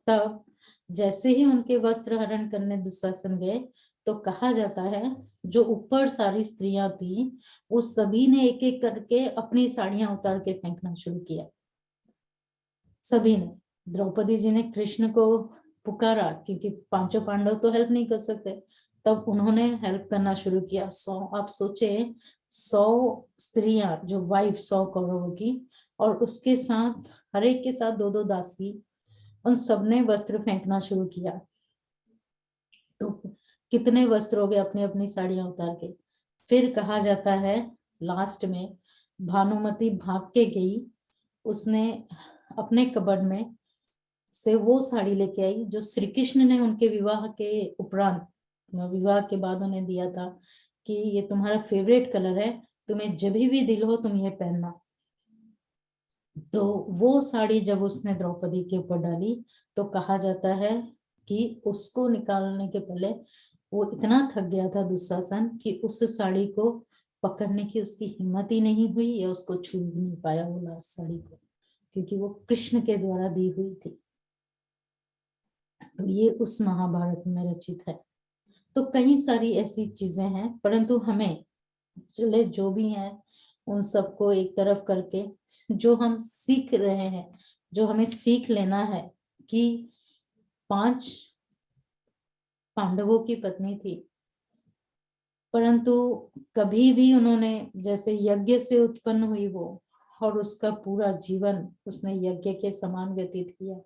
तब जैसे ही उनके वस्त्र हरण करने दुशासन गए, तो कहा जाता है जो ऊपर सारी स्त्रियां थी वो सभी ने एक एक करके अपनी साड़ियां उतार के फेंकना शुरू किया, सभी ने। द्रौपदी जी ने कृष्ण को पुकारा क्योंकि पांचों पांडव तो हेल्प नहीं कर सकते, तब उन्होंने हेल्प करना शुरू किया। आप सोचे 100 स्त्रियां जो वाइफ 100 कौरवों की, और उसके साथ हर एक के साथ 2-2 दासी, उन सबने वस्त्र फेंकना शुरू किया। तो कितने वस्त्र हो गए अपनी अपनी साड़ियां उतार के। फिर कहा जाता है लास्ट में भानुमति भाग के गई, उसने अपने कबर्ड में से वो साड़ी लेके आई जो श्री कृष्ण ने उनके विवाह के उपरांत, विवाह के बाद उन्हें दिया था कि ये तुम्हारा फेवरेट कलर है, तुम्हें जब भी दिल हो तुम ये पहनना। तो वो साड़ी जब उसने द्रौपदी के ऊपर डाली तो कहा जाता है कि उसको निकालने के पहले वो इतना थक गया था दुशासन कि उस साड़ी को पकड़ने की उसकी हिम्मत ही नहीं हुई या उसको छू नहीं पाया वो लास्ट साड़ी को, क्योंकि वो कृष्ण के द्वारा दी हुई थी। तो ये उस महाभारत में रचित है। तो कई सारी ऐसी चीजें हैं, परंतु हमें चले जो भी हैं उन सबको एक तरफ करके जो हम सीख रहे हैं, जो हमें सीख लेना है कि 5 पांडवों की पत्नी थी, परंतु कभी भी उन्होंने जैसे यज्ञ से उत्पन्न हुई वो, और उसका पूरा जीवन उसने यज्ञ के समान व्यतीत किया।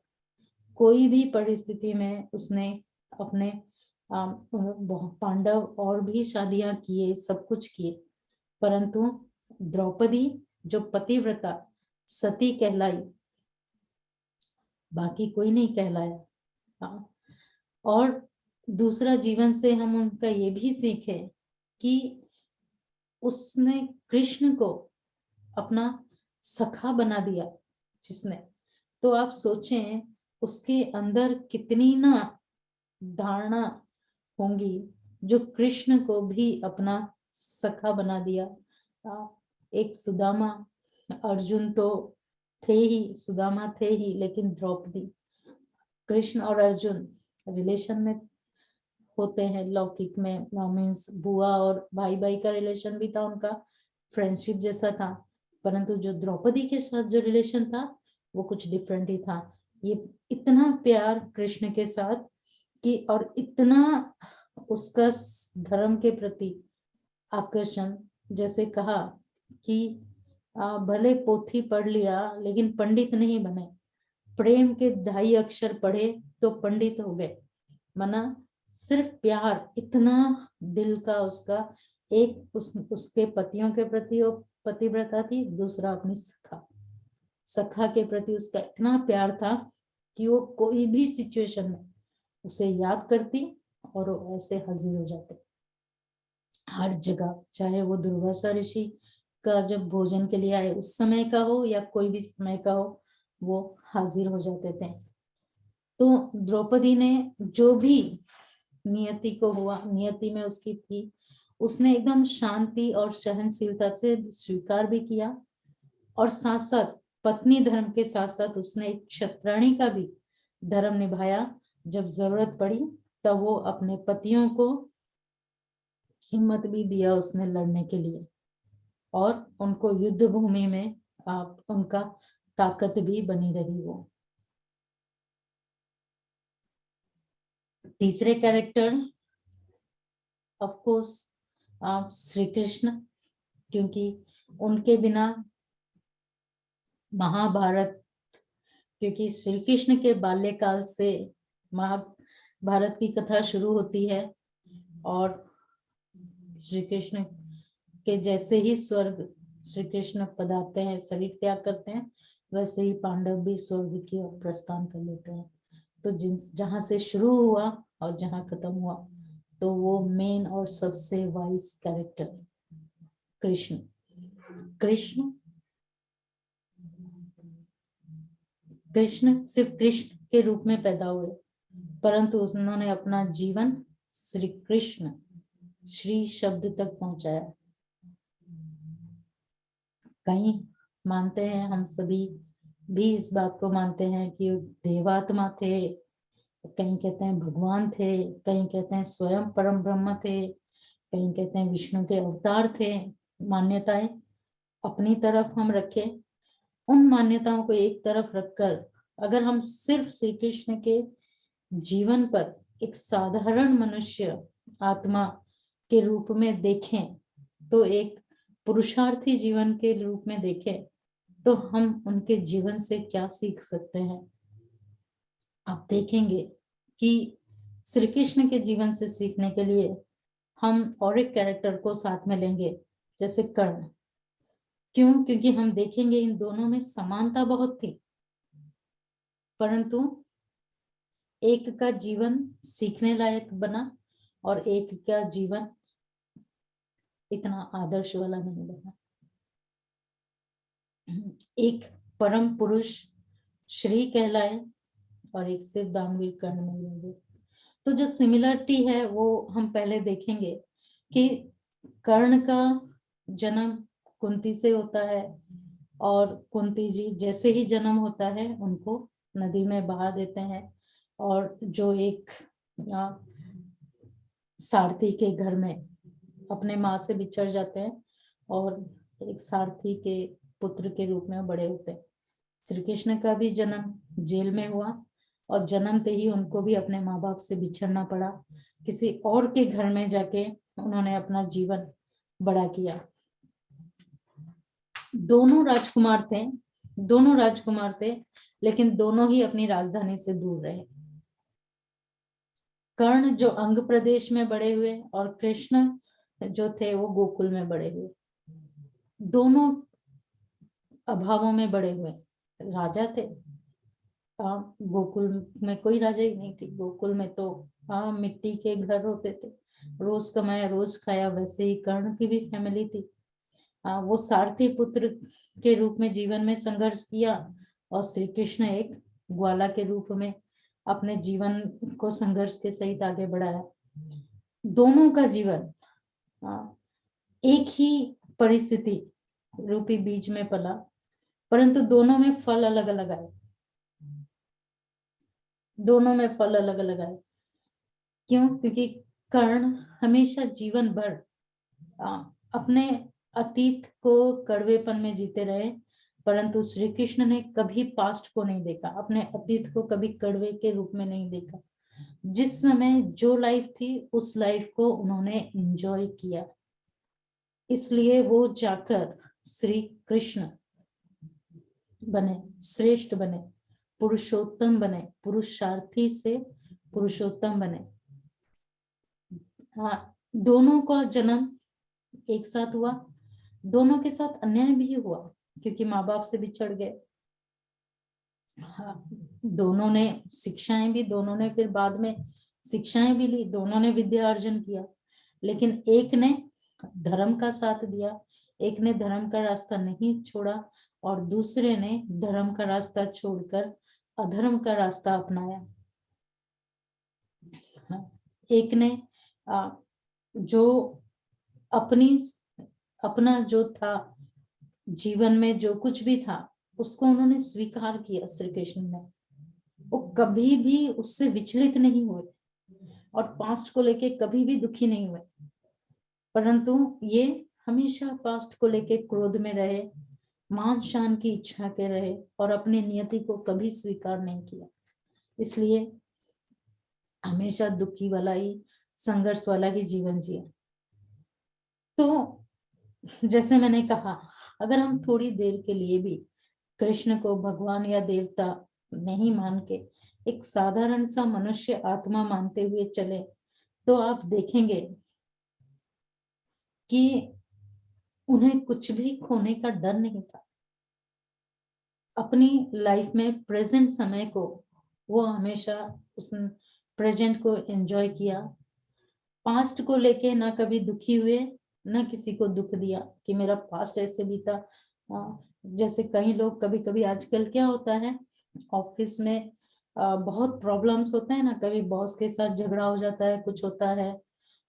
कोई भी परिस्थिति में उसने अपने पांडव और भी शादियां किए, सब कुछ किए, परंतु द्रौपदी जो पतिव्रता सती कहलाई, बाकी कोई नहीं कहलाया। हाँ। और दूसरा जीवन से हम उनका ये भी सीखे कि उसने कृष्ण को अपना सखा बना दिया जिसने, तो आप सोचें उसके अंदर कितनी ना धारणा होंगी जो कृष्ण को भी अपना सखा बना दिया। एक सुदामा, अर्जुन तो थे ही, सुदामा थे ही, लेकिन द्रौपदी, कृष्ण और अर्जुन रिलेशन में होते हैं लौकिक में, मीन्स बुआ और भाई भाई का रिलेशन भी था उनका, फ्रेंडशिप जैसा था, परंतु जो द्रौपदी के साथ जो रिलेशन था वो कुछ डिफरेंट ही था। ये इतना प्यार कृष्ण के साथ कि, और इतना उसका धर्म के प्रति आकर्षण, जैसे कहा कि भले पोथी पढ़ लिया लेकिन पंडित नहीं बने, प्रेम के 2.5 अक्षर पढ़े तो पंडित हो गए। मना सिर्फ प्यार, इतना दिल का उसका, एक उसके पतियों के प्रति वो पतिव्रता थी, दूसरा अपनी सखा के प्रति उसका इतना प्यार था कि वो कोई भी सिचुएशन में उसे याद करती और वो ऐसे हाजिर हो जाते हर जगह, चाहे वो दुर्वासा ऋषि का जब भोजन के लिए आए उस समय का हो या कोई भी समय का हो, वो हाजिर हो जाते थे। तो द्रौपदी ने जो भी नियति को हुआ, नियति में उसकी थी, उसने एकदम शांति और सहनशीलता से स्वीकार भी किया, और साथ साथ पत्नी धर्म के साथ साथ उसने एक क्षत्राणी का भी धर्म निभाया। जब जरूरत पड़ी तब वो अपने पतियों को हिम्मत भी दिया उसने लड़ने के लिए, और उनको युद्ध भूमि में उनका ताकत भी बनी रही। वो तीसरे character of course Shri Krishna, क्योंकि उनके बिना महाभारत, क्योंकि श्री कृष्ण के बाल्यकाल से महाभारत की कथा शुरू होती है, और श्री कृष्ण के जैसे ही स्वर्ग श्री कृष्ण पधारते हैं, शरीर त्याग करते हैं, वैसे ही पांडव भी स्वर्ग की ओर प्रस्थान कर लेते हैं। तो जहां से शुरू हुआ और जहां खत्म हुआ, तो वो मेन और सबसे वाइज कैरेक्टर कृष्ण। कृष्ण कृष्ण सिर्फ कृष्ण के रूप में पैदा हुए, परंतु उन्होंने अपना जीवन श्री कृष्ण, श्री शब्द तक पहुंचाया। कहीं मानते हैं, हम सभी भी इस बात को मानते हैं कि देवात्मा थे, कहीं कहते हैं भगवान थे, कहीं कहते हैं स्वयं परम ब्रह्म थे, कहीं कहते हैं विष्णु के अवतार थे। मान्यताएं अपनी तरफ हम रखें, उन मान्यताओं को एक तरफ रखकर अगर हम सिर्फ श्री कृष्ण के जीवन पर एक साधारण मनुष्य आत्मा के रूप में देखें, तो एक पुरुषार्थी जीवन के रूप में देखें, तो हम उनके जीवन से क्या सीख सकते हैं। आप देखेंगे कि श्री कृष्ण के जीवन से सीखने के लिए हम और एक कैरेक्टर को साथ में लेंगे, जैसे कर्ण। क्यों? क्योंकि हम देखेंगे इन दोनों में समानता बहुत थी, परंतु एक का जीवन सीखने लायक बना और एक का जीवन इतना आदर्श वाला नहीं बना। एक परम पुरुष श्री कहलाए और एक सिर्फ दानवीर कर्ण में लगे। तो जो सिमिलरिटी है वो हम पहले देखेंगे कि कर्ण का जन्म कुंती से होता है और कुंती जी जैसे ही जन्म होता है उनको नदी में बहा देते हैं और जो एक सारथी के घर में अपने माँ से बिछड़ जाते हैं और एक सारथी के पुत्र के रूप में बड़े होते हैं। श्री कृष्ण का भी जन्म जेल में हुआ और जन्मते ही उनको भी अपने माँ बाप से बिछड़ना पड़ा, किसी और के घर में जाके उन्होंने अपना जीवन बड़ा किया। दोनों राजकुमार थे लेकिन दोनों ही अपनी राजधानी से दूर रहे। कर्ण जो अंग प्रदेश में बड़े हुए और कृष्ण जो थे वो गोकुल में बड़े हुए। दोनों अभावों में बड़े हुए। राजा थे, गोकुल में कोई राजा ही नहीं थी। गोकुल में तो मिट्टी के घर होते थे, रोज कमाया रोज खाया। वैसे ही कर्ण की भी फैमिली थी। वो सारथी पुत्र के रूप में जीवन में संघर्ष किया और श्री कृष्ण एक ग्वाला के रूप में अपने जीवन को संघर्ष के सहित आगे बढ़ाया। दोनों का जीवन एक ही परिस्थिति रूपी बीज में पला, परंतु दोनों में फल अलग अलग आए। क्यों? क्योंकि कर्ण हमेशा जीवन भर अपने अतीत को कड़वेपन में जीते रहे, परंतु श्री कृष्ण ने कभी पास्ट को नहीं देखा, अपने अतीत को कभी कड़वे के रूप में नहीं देखा। जिस समय जो लाइफ थी उस लाइफ को उन्होंने एंजॉय किया, इसलिए वो जाकर श्री कृष्ण बने, श्रेष्ठ बने, पुरुषोत्तम बने, पुरुषार्थी से पुरुषोत्तम बने। दोनों का जन्म एक साथ हुआ, दोनों के साथ अन्याय भी हुआ क्योंकि माँ बाप से बिछड़ गए। दोनों ने शिक्षाएं भी, दोनों ने फिर बाद में शिक्षाएं भी ली, दोनों ने विद्या अर्जन किया, लेकिन एक ने धर्म का साथ दिया, एक ने धर्म का रास्ता नहीं छोड़ा और दूसरे ने धर्म का रास्ता छोड़कर अधर्म का रास्ता अपनाया। एक ने जो अपना जो था जीवन में, जो कुछ भी था उसको उन्होंने स्वीकार किया। श्री कृष्ण ने वो कभी भी उससे विचलित नहीं हुए और पास्ट को लेके कभी भी दुखी नहीं हुए, परंतु ये हमेशा पास्ट को लेके क्रोध में रहे, मान शान की इच्छा के रहे और अपनी नियति को कभी स्वीकार नहीं किया। इसलिए हमेशा दुखी वाला ही, संघर्ष वाला ही जीवन जिया। तो जैसे मैंने कहा, अगर हम थोड़ी देर के लिए भी कृष्ण को भगवान या देवता नहीं मान के एक साधारण सा मनुष्य आत्मा मानते हुए चले, तो आप देखेंगे कि उन्हें कुछ भी खोने का डर नहीं था। अपनी लाइफ में प्रेजेंट समय को वो हमेशा उस प्रेजेंट को एंजॉय किया। पास्ट को लेके ना कभी दुखी हुए, ना किसी को दुख दिया कि मेरा पास्ट ऐसे भी था। जैसे कई लोग कभी कभी, आजकल क्या होता है ऑफिस में बहुत प्रॉब्लम्स होते हैं ना, कभी बॉस के साथ झगड़ा हो जाता है, कुछ होता है,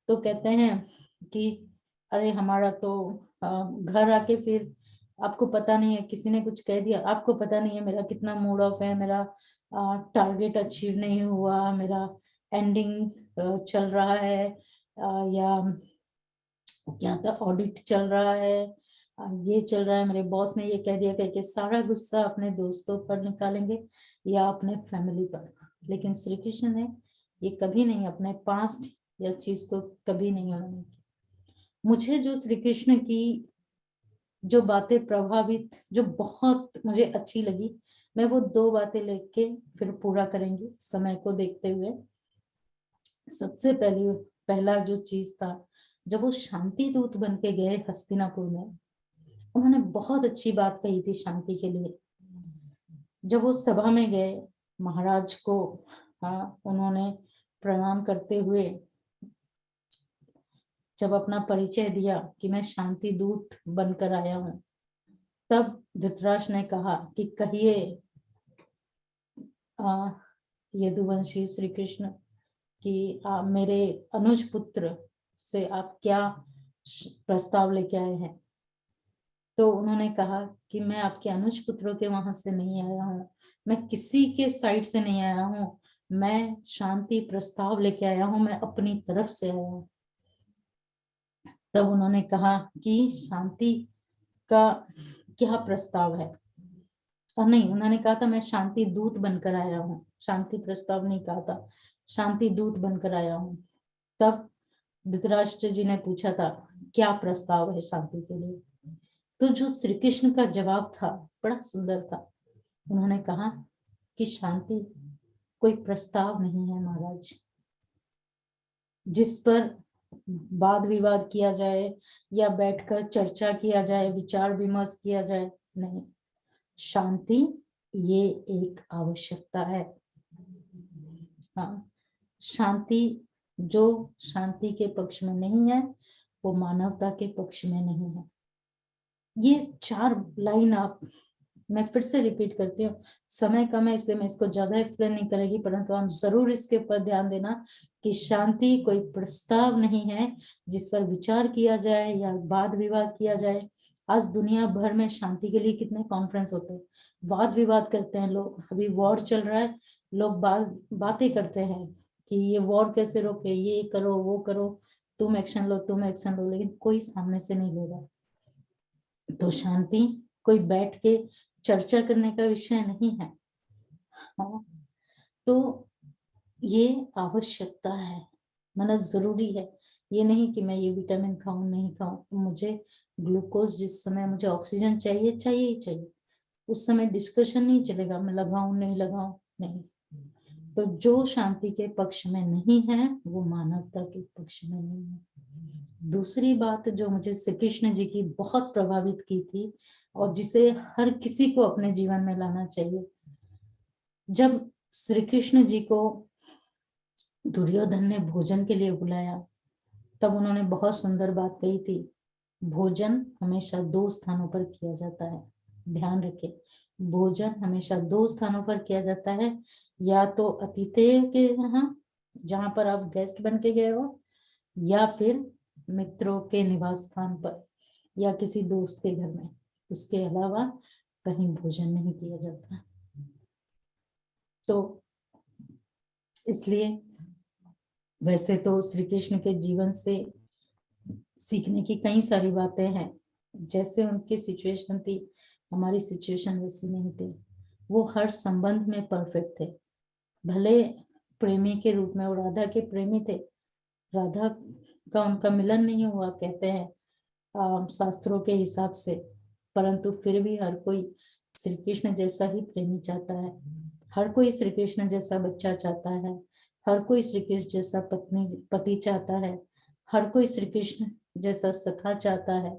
तो कहते हैं कि अरे हमारा तो घर आके फिर आपको पता नहीं है, किसी ने कुछ कह दिया, आपको पता नहीं है मेरा कितना मूड ऑफ है, मेरा टारगेट अचीव नहीं हुआ, मेरा एंडिंग चल रहा है, या क्या था ऑडिट चल रहा है, ये चल रहा है, मेरे बॉस ने ये कह दिया, कह के सारा गुस्सा अपने दोस्तों पर निकालेंगे या अपने फैमिली पर। लेकिन श्री कृष्ण ने ये कभी नहीं, अपने पास्ट या चीज को कभी नहीं उन्होंने किया। मुझे जो श्री कृष्ण की जो बातें प्रभावित, जो बहुत मुझे अच्छी लगी, मैं वो 2 बातें लेके फिर पूरा करेंगे समय को देखते हुए। सबसे पहला जो चीज था, जब वो शांति दूत बन के गए हस्तिनापुर में, उन्होंने बहुत अच्छी बात कही थी शांति के लिए। जब वो सभा में गए, महाराज को हाँ, उन्होंने प्रणाम करते हुए जब अपना परिचय दिया कि मैं शांति दूत बनकर आया हूँ, तब धृतराष्ट्र ने कहा कि कहिए यदुवंशी श्री कृष्ण कि मेरे अनुज पुत्र से आप क्या प्रस्ताव लेके आए हैं। तो उन्होंने कहा कि मैं आपके अनुज पुत्रों के वहां से नहीं आया हूँ, मैं किसी के साइड से नहीं आया हूँ, मैं शांति प्रस्ताव लेके आया हूँ, मैं अपनी तरफ से आया हूँ। तब उन्होंने कहा कि शांति का क्या प्रस्ताव है। और नहीं, उन्होंने कहा था मैं शांति दूत बनकर आया हूँ, शांति प्रस्ताव नहीं कहा था, शांति दूत बनकर आया हूँ। तब धृतराष्ट्र जी ने पूछा था क्या प्रस्ताव है शांति के लिए। तो जो श्री कृष्ण का जवाब था बड़ा सुंदर था। उन्होंने कहा कि शांति कोई प्रस्ताव नहीं है महाराज जिस पर वाद विवाद किया जाए या बैठकर चर्चा किया जाए, विचार विमर्श किया जाए। नहीं, शांति ये एक आवश्यकता है। हाँ, शांति जो शांति के पक्ष में नहीं है वो मानवता के पक्ष में नहीं है। ये 4 लाइन आप, मैं फिर से रिपीट करती हूँ, समय कम है इसलिए मैं इसको ज्यादा एक्सप्लेन नहीं करेगी, परंतु हम जरूर इसके ऊपर ध्यान देना कि शांति कोई प्रस्ताव नहीं है जिस पर विचार किया जाए या वाद विवाद किया जाए। आज दुनिया भर में शांति के लिए कितने कॉन्फ्रेंस होते हैं, वाद विवाद करते हैं लोग। अभी वॉर चल रहा है, लोग बातें करते हैं कि ये वॉर कैसे रोके, ये करो वो करो, तुम एक्शन लो तुम एक्शन लो, लेकिन कोई सामने से नहीं ले रहा। तो शांति कोई बैठ के चर्चा करने का विषय नहीं है। हाँ, तो ये आवश्यकता है, माना जरूरी है। ये नहीं कि मैं ये विटामिन खाऊं नहीं खाऊं, मुझे ग्लूकोज जिस समय मुझे ऑक्सीजन चाहिए चाहिए ही चाहिए, उस समय डिस्कशन नहीं चलेगा मैं लगाऊं नहीं लगाऊं, नहीं। तो जो शांति के पक्ष में नहीं है वो मानवता के पक्ष में नहीं है। दूसरी बात जो मुझे श्री कृष्ण जी की बहुत प्रभावित की थी और जिसे हर किसी को अपने जीवन में लाना चाहिए, जब श्री कृष्ण जी को दुर्योधन ने भोजन के लिए बुलाया तब उन्होंने बहुत सुंदर बात कही थी, भोजन हमेशा 2 स्थानों पर किया जाता है। ध्यान रखें, भोजन हमेशा 2 स्थानों पर किया जाता है, या तो अतिथि के यहाँ जहां पर आप गेस्ट बन के गए हो, या फिर मित्रों के निवास स्थान पर या किसी दोस्त के घर में। उसके अलावा कहीं भोजन नहीं किया जाता। तो इसलिए वैसे तो श्री कृष्ण के जीवन से सीखने की कई सारी बातें हैं, जैसे उनकी सिचुएशन थी हमारी सिचुएशन वैसी नहीं थी। वो हर संबंध में परफेक्ट थे, भले प्रेमी के रूप में वो राधा के प्रेमी थे, राधा का उनका मिलन नहीं हुआ कहते हैं शास्त्रों के हिसाब से, परंतु फिर भी हर कोई श्री कृष्ण जैसा ही प्रेमी चाहता है, हर कोई श्री कृष्ण जैसा बच्चा चाहता है, हर कोई श्री कृष्ण जैसा पति चाहता है, हर कोई श्री कृष्ण जैसा सखा चाहता है।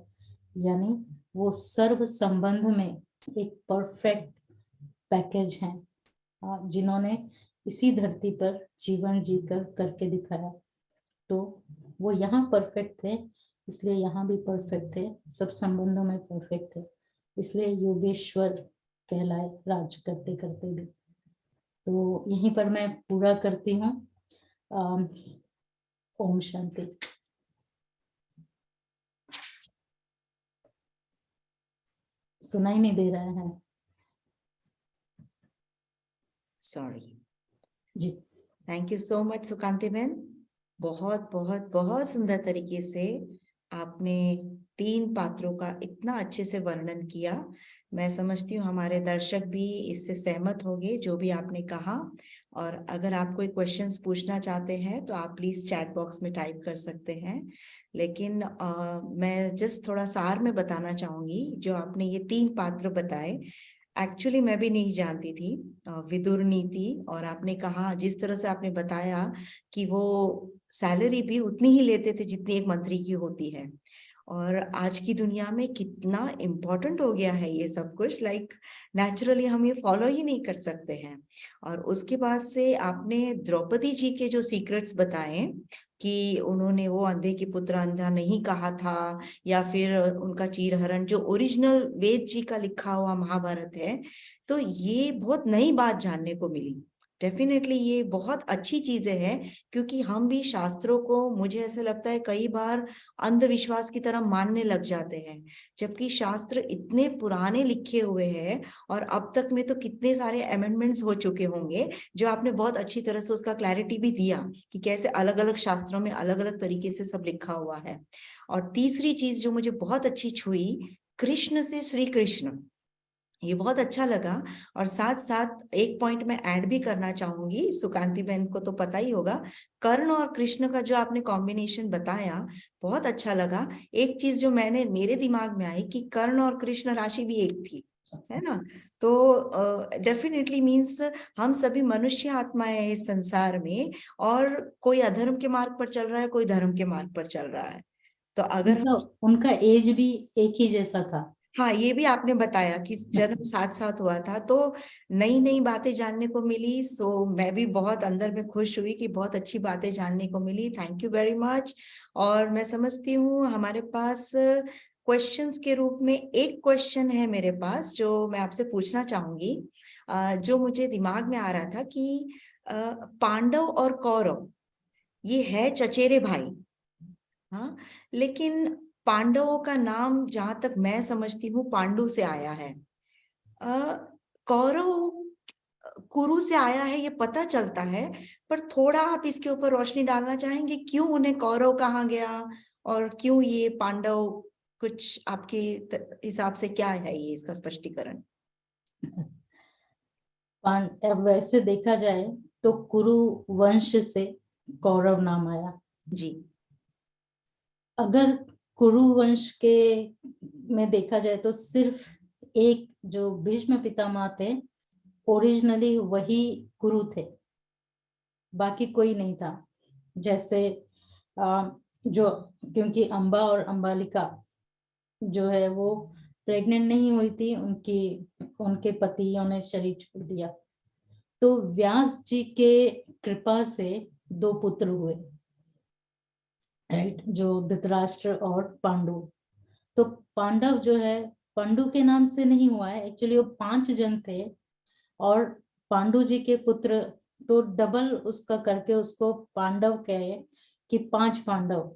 यानी वो सर्व संबंध में एक परफेक्ट पैकेज है, जिन्होंने इसी धरती पर जीवन जीकर करके दिखाया। तो वो यहाँ परफेक्ट थे इसलिए यहाँ भी परफेक्ट थे, सब संबंधों में परफेक्ट थे, इसलिए योगेश्वर कहलाए राज करते करते भी। तो यहीं पर मैं पूरा करती हूँ। ओम शांति। सुनाई नहीं दे रहा है? Sorry ji. Thank you so much Sukanti बहन, बहुत बहुत बहुत सुंदर तरीके से आपने 3 पात्रों का इतना अच्छे से वर्णन किया। मैं समझती हूँ हमारे दर्शक भी इससे सहमत होंगे जो भी आपने कहा। और अगर आप कोई क्वेश्चंस पूछना चाहते हैं तो आप प्लीज चैट बॉक्स में टाइप कर सकते हैं। लेकिन मैं जस्ट थोड़ा सार में बताना चाहूंगी, जो आपने ये 3 पात्र बताए एक्चुअली मैं भी नहीं जानती थी, विदुर नीति। और आपने कहा जिस तरह से आपने बताया कि वो सैलरी भी उतनी ही लेते थे जितनी एक मंत्री की होती है, और आज की दुनिया में कितना इम्पोर्टेंट हो गया है ये सब कुछ, लाइक नेचुरली हम ये फॉलो ही नहीं कर सकते हैं। और उसके बाद से आपने द्रौपदी जी के जो सीक्रेट्स बताए कि उन्होंने वो अंधे की पुत्र अंधा नहीं कहा था, या फिर उनका चीरहरण जो ओरिजिनल वेद जी का लिखा हुआ महाभारत है, तो ये बहुत नई बात जानने को मिली। डेफिनेटली ये बहुत अच्छी चीजें हैं, क्योंकि हम भी शास्त्रों को, मुझे ऐसा लगता है, कई बार अंधविश्वास की तरह मानने लग जाते हैं, जबकि शास्त्र इतने पुराने लिखे हुए हैं और अब तक में तो कितने सारे अमेंडमेंट्स हो चुके होंगे, जो आपने बहुत अच्छी तरह से उसका क्लैरिटी भी दिया कि कैसे अलग अलग शास्त्रों में अलग अलग तरीके से सब लिखा हुआ है। और तीसरी चीज जो मुझे बहुत अच्छी छुई, कृष्ण से श्री कृष्ण, ये बहुत अच्छा लगा। और साथ साथ एक पॉइंट मैं ऐड भी करना चाहूंगी, सुकांति बहन को तो पता ही होगा, कर्ण और कृष्ण का जो आपने कॉम्बिनेशन बताया बहुत अच्छा लगा। एक चीज जो मेरे दिमाग में आई कि कर्ण और कृष्ण राशि भी एक थी, है ना। तो डेफिनेटली मीन्स हम सभी मनुष्य आत्माएं हैं इस संसार में, और कोई अधर्म के मार्ग पर चल रहा है, कोई धर्म के मार्ग पर चल रहा है। तो अगर हम, उनका एज भी एक ही जैसा था। हाँ ये भी आपने बताया कि जन्म साथ साथ हुआ था, तो नई नई बातें जानने को मिली। सो मैं भी बहुत अंदर में खुश हुई कि बहुत अच्छी बातें जानने को मिली। Thank you very much. और मैं समझती हूँ हमारे पास क्वेश्चंस के रूप में एक क्वेश्चन है मेरे पास, जो मैं आपसे पूछना चाहूंगी। जो मुझे दिमाग में आ रहा था कि पांडव और कौरव ये है चचेरे भाई, हाँ, लेकिन पांडवों का नाम जहां तक मैं समझती हूँ पांडु से आया है। कौरव कुरु से आया है ये पता चलता है, पर थोड़ा आप इसके ऊपर रोशनी डालना चाहेंगे, क्यों उन्हें कौरव कहा गया और क्यों ये पांडव, कुछ आपके हिसाब से क्या है ये इसका स्पष्टीकरण? अब वैसे देखा जाए तो कुरु वंश से कौरव नाम आया। जी। अगर कुरु वंश के में देखा जाए तो सिर्फ एक जो भीष्म पितामह थे, ओरिजिनली वही कुरु थे, बाकी कोई नहीं था। जैसे जो, क्योंकि अंबा और अंबालिका जो है वो प्रेग्नेंट नहीं हुई थी, उनके पतियों ने शरीर छोड़ दिया, तो व्यास जी के कृपा से दो पुत्र हुए, राइट, जो धृतराष्ट्र और पांडु। तो पांडव जो है पांडु के नाम से नहीं हुआ है, एक्चुअली वो 5 जन थे, और पांडु जी के पुत्र, तो डबल उसका करके उसको पांडव कहे कि 5 पांडव।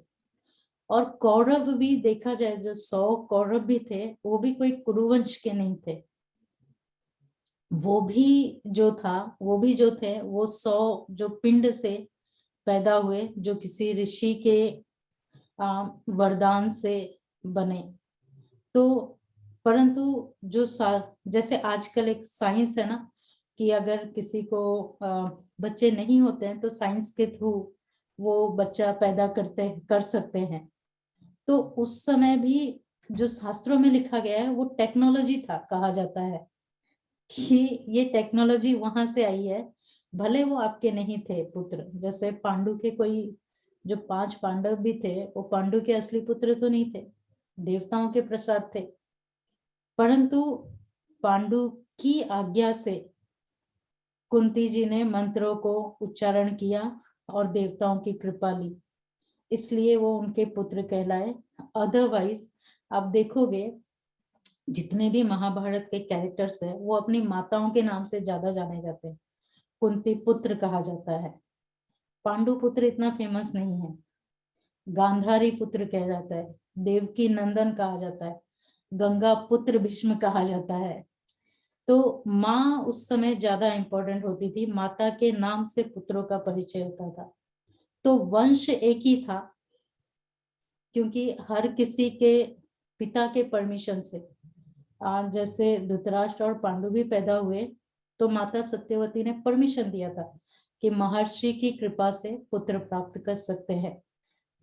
और कौरव भी देखा जाए, जो 100 कौरव भी थे, वो भी कोई कुरुवंश के नहीं थे। वो भी जो थे वो 100 जो पिंड से पैदा हुए, जो किसी ऋषि के वरदान से बने। तो परंतु जैसे आजकल एक साइंस है ना, कि अगर किसी को बच्चे नहीं होते हैं तो साइंस के थ्रू वो बच्चा पैदा कर सकते हैं। तो उस समय भी जो शास्त्रों में लिखा गया है वो टेक्नोलॉजी था, कहा जाता है कि ये टेक्नोलॉजी वहां से आई है। भले वो आपके नहीं थे पुत्र, जैसे पांडु के कोई, जो 5 पांडव भी थे, वो पांडु के असली पुत्र तो नहीं थे, देवताओं के प्रसाद थे। परंतु पांडु की आज्ञा से कुंती जी ने मंत्रों को उच्चारण किया और देवताओं की कृपा ली, इसलिए वो उनके पुत्र कहलाए। अदरवाइज आप देखोगे जितने भी महाभारत के कैरेक्टर्स है वो अपनी माताओं के नाम से ज्यादा जाने जाते हैं। कुंती पुत्र कहा जाता है, पांडु पुत्र इतना फेमस नहीं है। गांधारी पुत्र कहा जाता है, देवकी नंदन कहा जाता है, गंगा पुत्र भीष्म कहा जाता है। तो माँ उस समय ज्यादा इंपॉर्टेंट होती थी, माता के नाम से पुत्रों का परिचय होता था। तो वंश एक ही था, क्योंकि हर किसी के पिता के परमिशन से, जैसे धृतराष्ट्र और पांडु भी पैदा हुए तो माता सत्यवती ने परमिशन दिया था कि महर्षि की कृपा से पुत्र प्राप्त कर सकते हैं,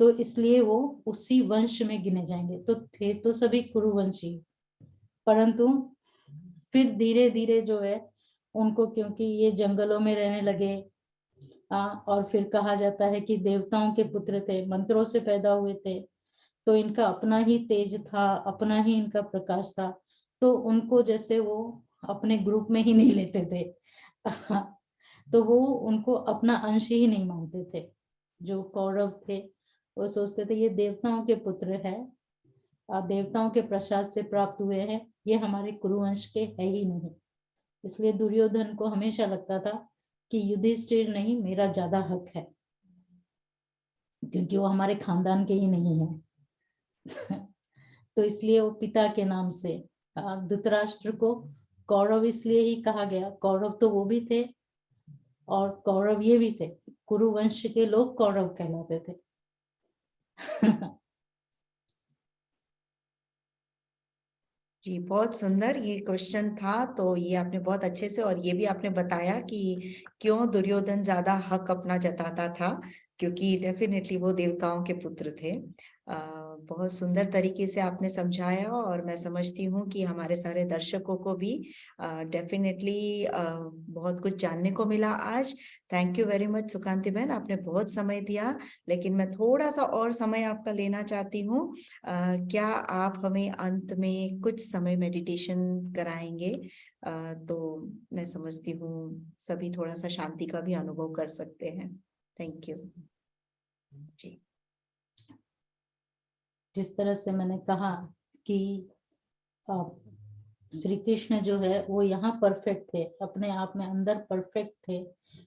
तो इसलिए वो उसी वंश में गिने जाएंगे। तो थे तो सभी कुरुवंशी, परंतु फिर धीरे धीरे जो है उनको, क्योंकि ये जंगलों में रहने लगे, और फिर कहा जाता है कि देवताओं के पुत्र थे, मंत्रों से पैदा हुए थे, तो इनका अपना ही तेज था, अपना ही इनका प्रकाश था, तो उनको जैसे वो अपने ग्रुप में ही नहीं लेते थे तो वो उनको अपना अंश ही नहीं मानते थे। जो कौरव थे वो सोचते थे ये देवताओं के पुत्र है, देवताओं के प्रसाद से प्राप्त हुए हैं, ये हमारे कुरुवंश के है ही नहीं। इसलिए दुर्योधन को हमेशा लगता था कि युधिष्ठिर नहीं, मेरा ज्यादा हक है, क्योंकि वो हमारे खानदान के ही नहीं है तो इसलिए वो पिता के नाम से धृतराष्ट्र को कौरव इसलिए ही कहा गया। कौरव तो वो भी थे और कौरव ये भी थे, कुरुवंश के लोग कौरव कहलाते थे जी, बहुत सुंदर ये क्वेश्चन था। तो ये आपने बहुत अच्छे से, और ये भी आपने बताया कि क्यों दुर्योधन ज्यादा हक अपना जताता था, क्योंकि डेफिनेटली वो देवताओं के पुत्र थे। बहुत सुंदर तरीके से आपने समझाया, और मैं समझती हूँ कि हमारे सारे दर्शकों को भी डेफिनेटली बहुत कुछ जानने को मिला आज। थैंक यू वेरी मच सुकांती बहन, आपने बहुत समय दिया, लेकिन मैं थोड़ा सा और समय आपका लेना चाहती हूँ। क्या आप हमें अंत में कुछ समय मेडिटेशन कराएंगे? तो मैं समझती हूँ सभी थोड़ा सा शांति का भी अनुभव कर सकते हैं। थैंक यू जी। जिस तरह से मैंने कहा कि श्री कृष्ण जो है वो यहाँ परफेक्ट थे, अपने आप में अंदर परफेक्ट थे,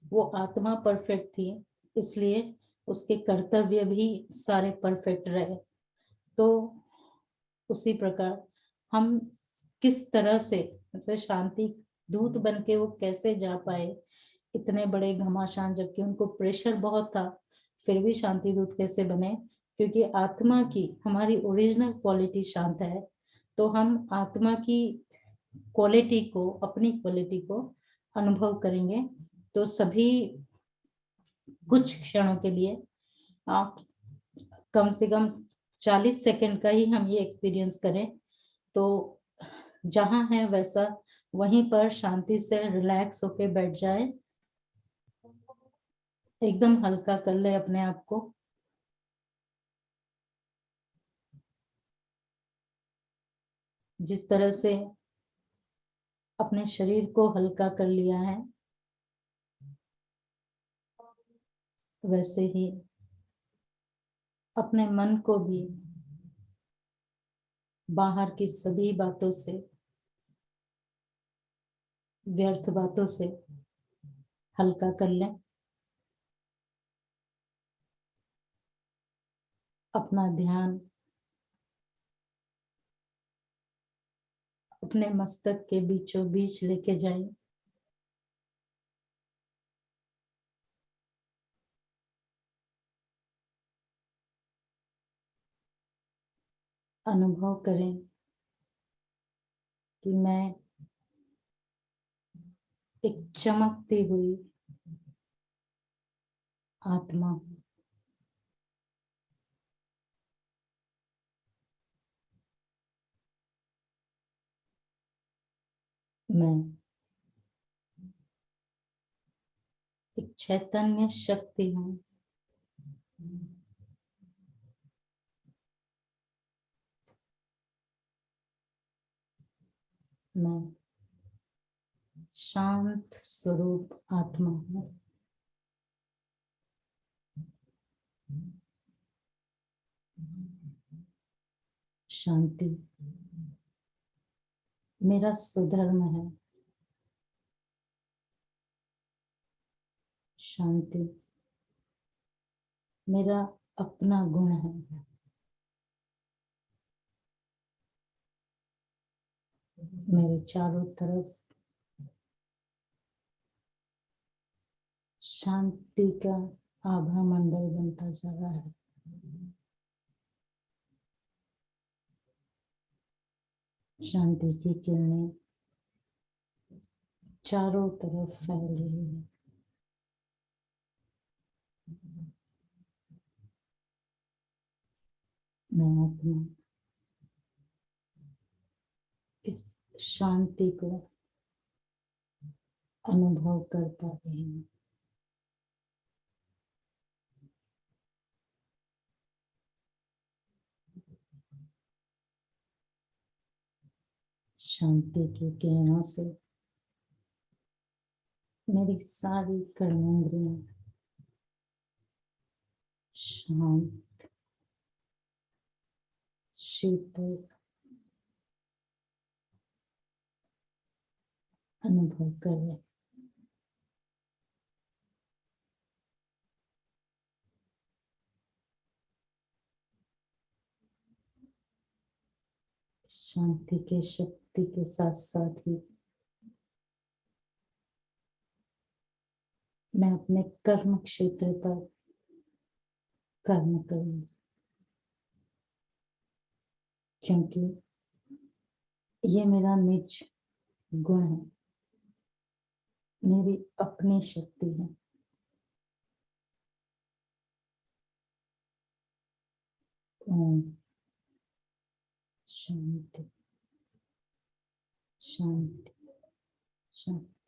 वो आत्मा परफेक्ट थी, इसलिए उसके कर्तव्य भी सारे परफेक्ट रहे। तो उसी प्रकार हम किस तरह से, मतलब शांति दूत बन के वो कैसे जा पाए इतने बड़े घमासान, जबकि उनको प्रेशर बहुत था, फिर भी शांति दूत कैसे बने? क्योंकि आत्मा की हमारी ओरिजिनल क्वालिटी शांत है, तो हम आत्मा की क्वालिटी को, अपनी क्वालिटी को अनुभव करेंगे। तो सभी कुछ क्षणों के लिए आप कम से कम 40 सेकंड का ही हम ये एक्सपीरियंस करें, तो जहां है वैसा वहीं पर शांति से रिलैक्स होके बैठ जाए, एकदम हल्का कर ले अपने आप को। जिस तरह से अपने शरीर को हल्का कर लिया है, वैसे ही अपने मन को भी बाहर की सभी बातों से, व्यर्थ बातों से हल्का कर लें। अपना ध्यान अपने मस्तक के बीचों बीच लेके जाएं। अनुभव करें कि मैं एक चमकती हुई आत्मा हूं। मैं एक चैतन्य शक्ति हूँ। मैं शांत स्वरूप आत्मा हूँ। शांति मेरा स्वधर्म है। शांति मेरा अपना गुण है। मेरे चारों तरफ शांति का आभा मंडल बनता जा रहा है। शांति की किरणें चारों तरफ फैल रही है। मैं अपना इस शांति को अनुभव कर पा रही हूँ। शांति की किरणों से मेरी सारी कर्मेंद्रियां शांत, शीतल अनुभव करें। शांति के शक्ति के साथ साथ ही मैं अपने कर्म क्षेत्र पर कर्म करूं, क्योंकि ये मेरा निज गुण है, मेरी अपनी शक्ति है। ओम शांति शांति शांति।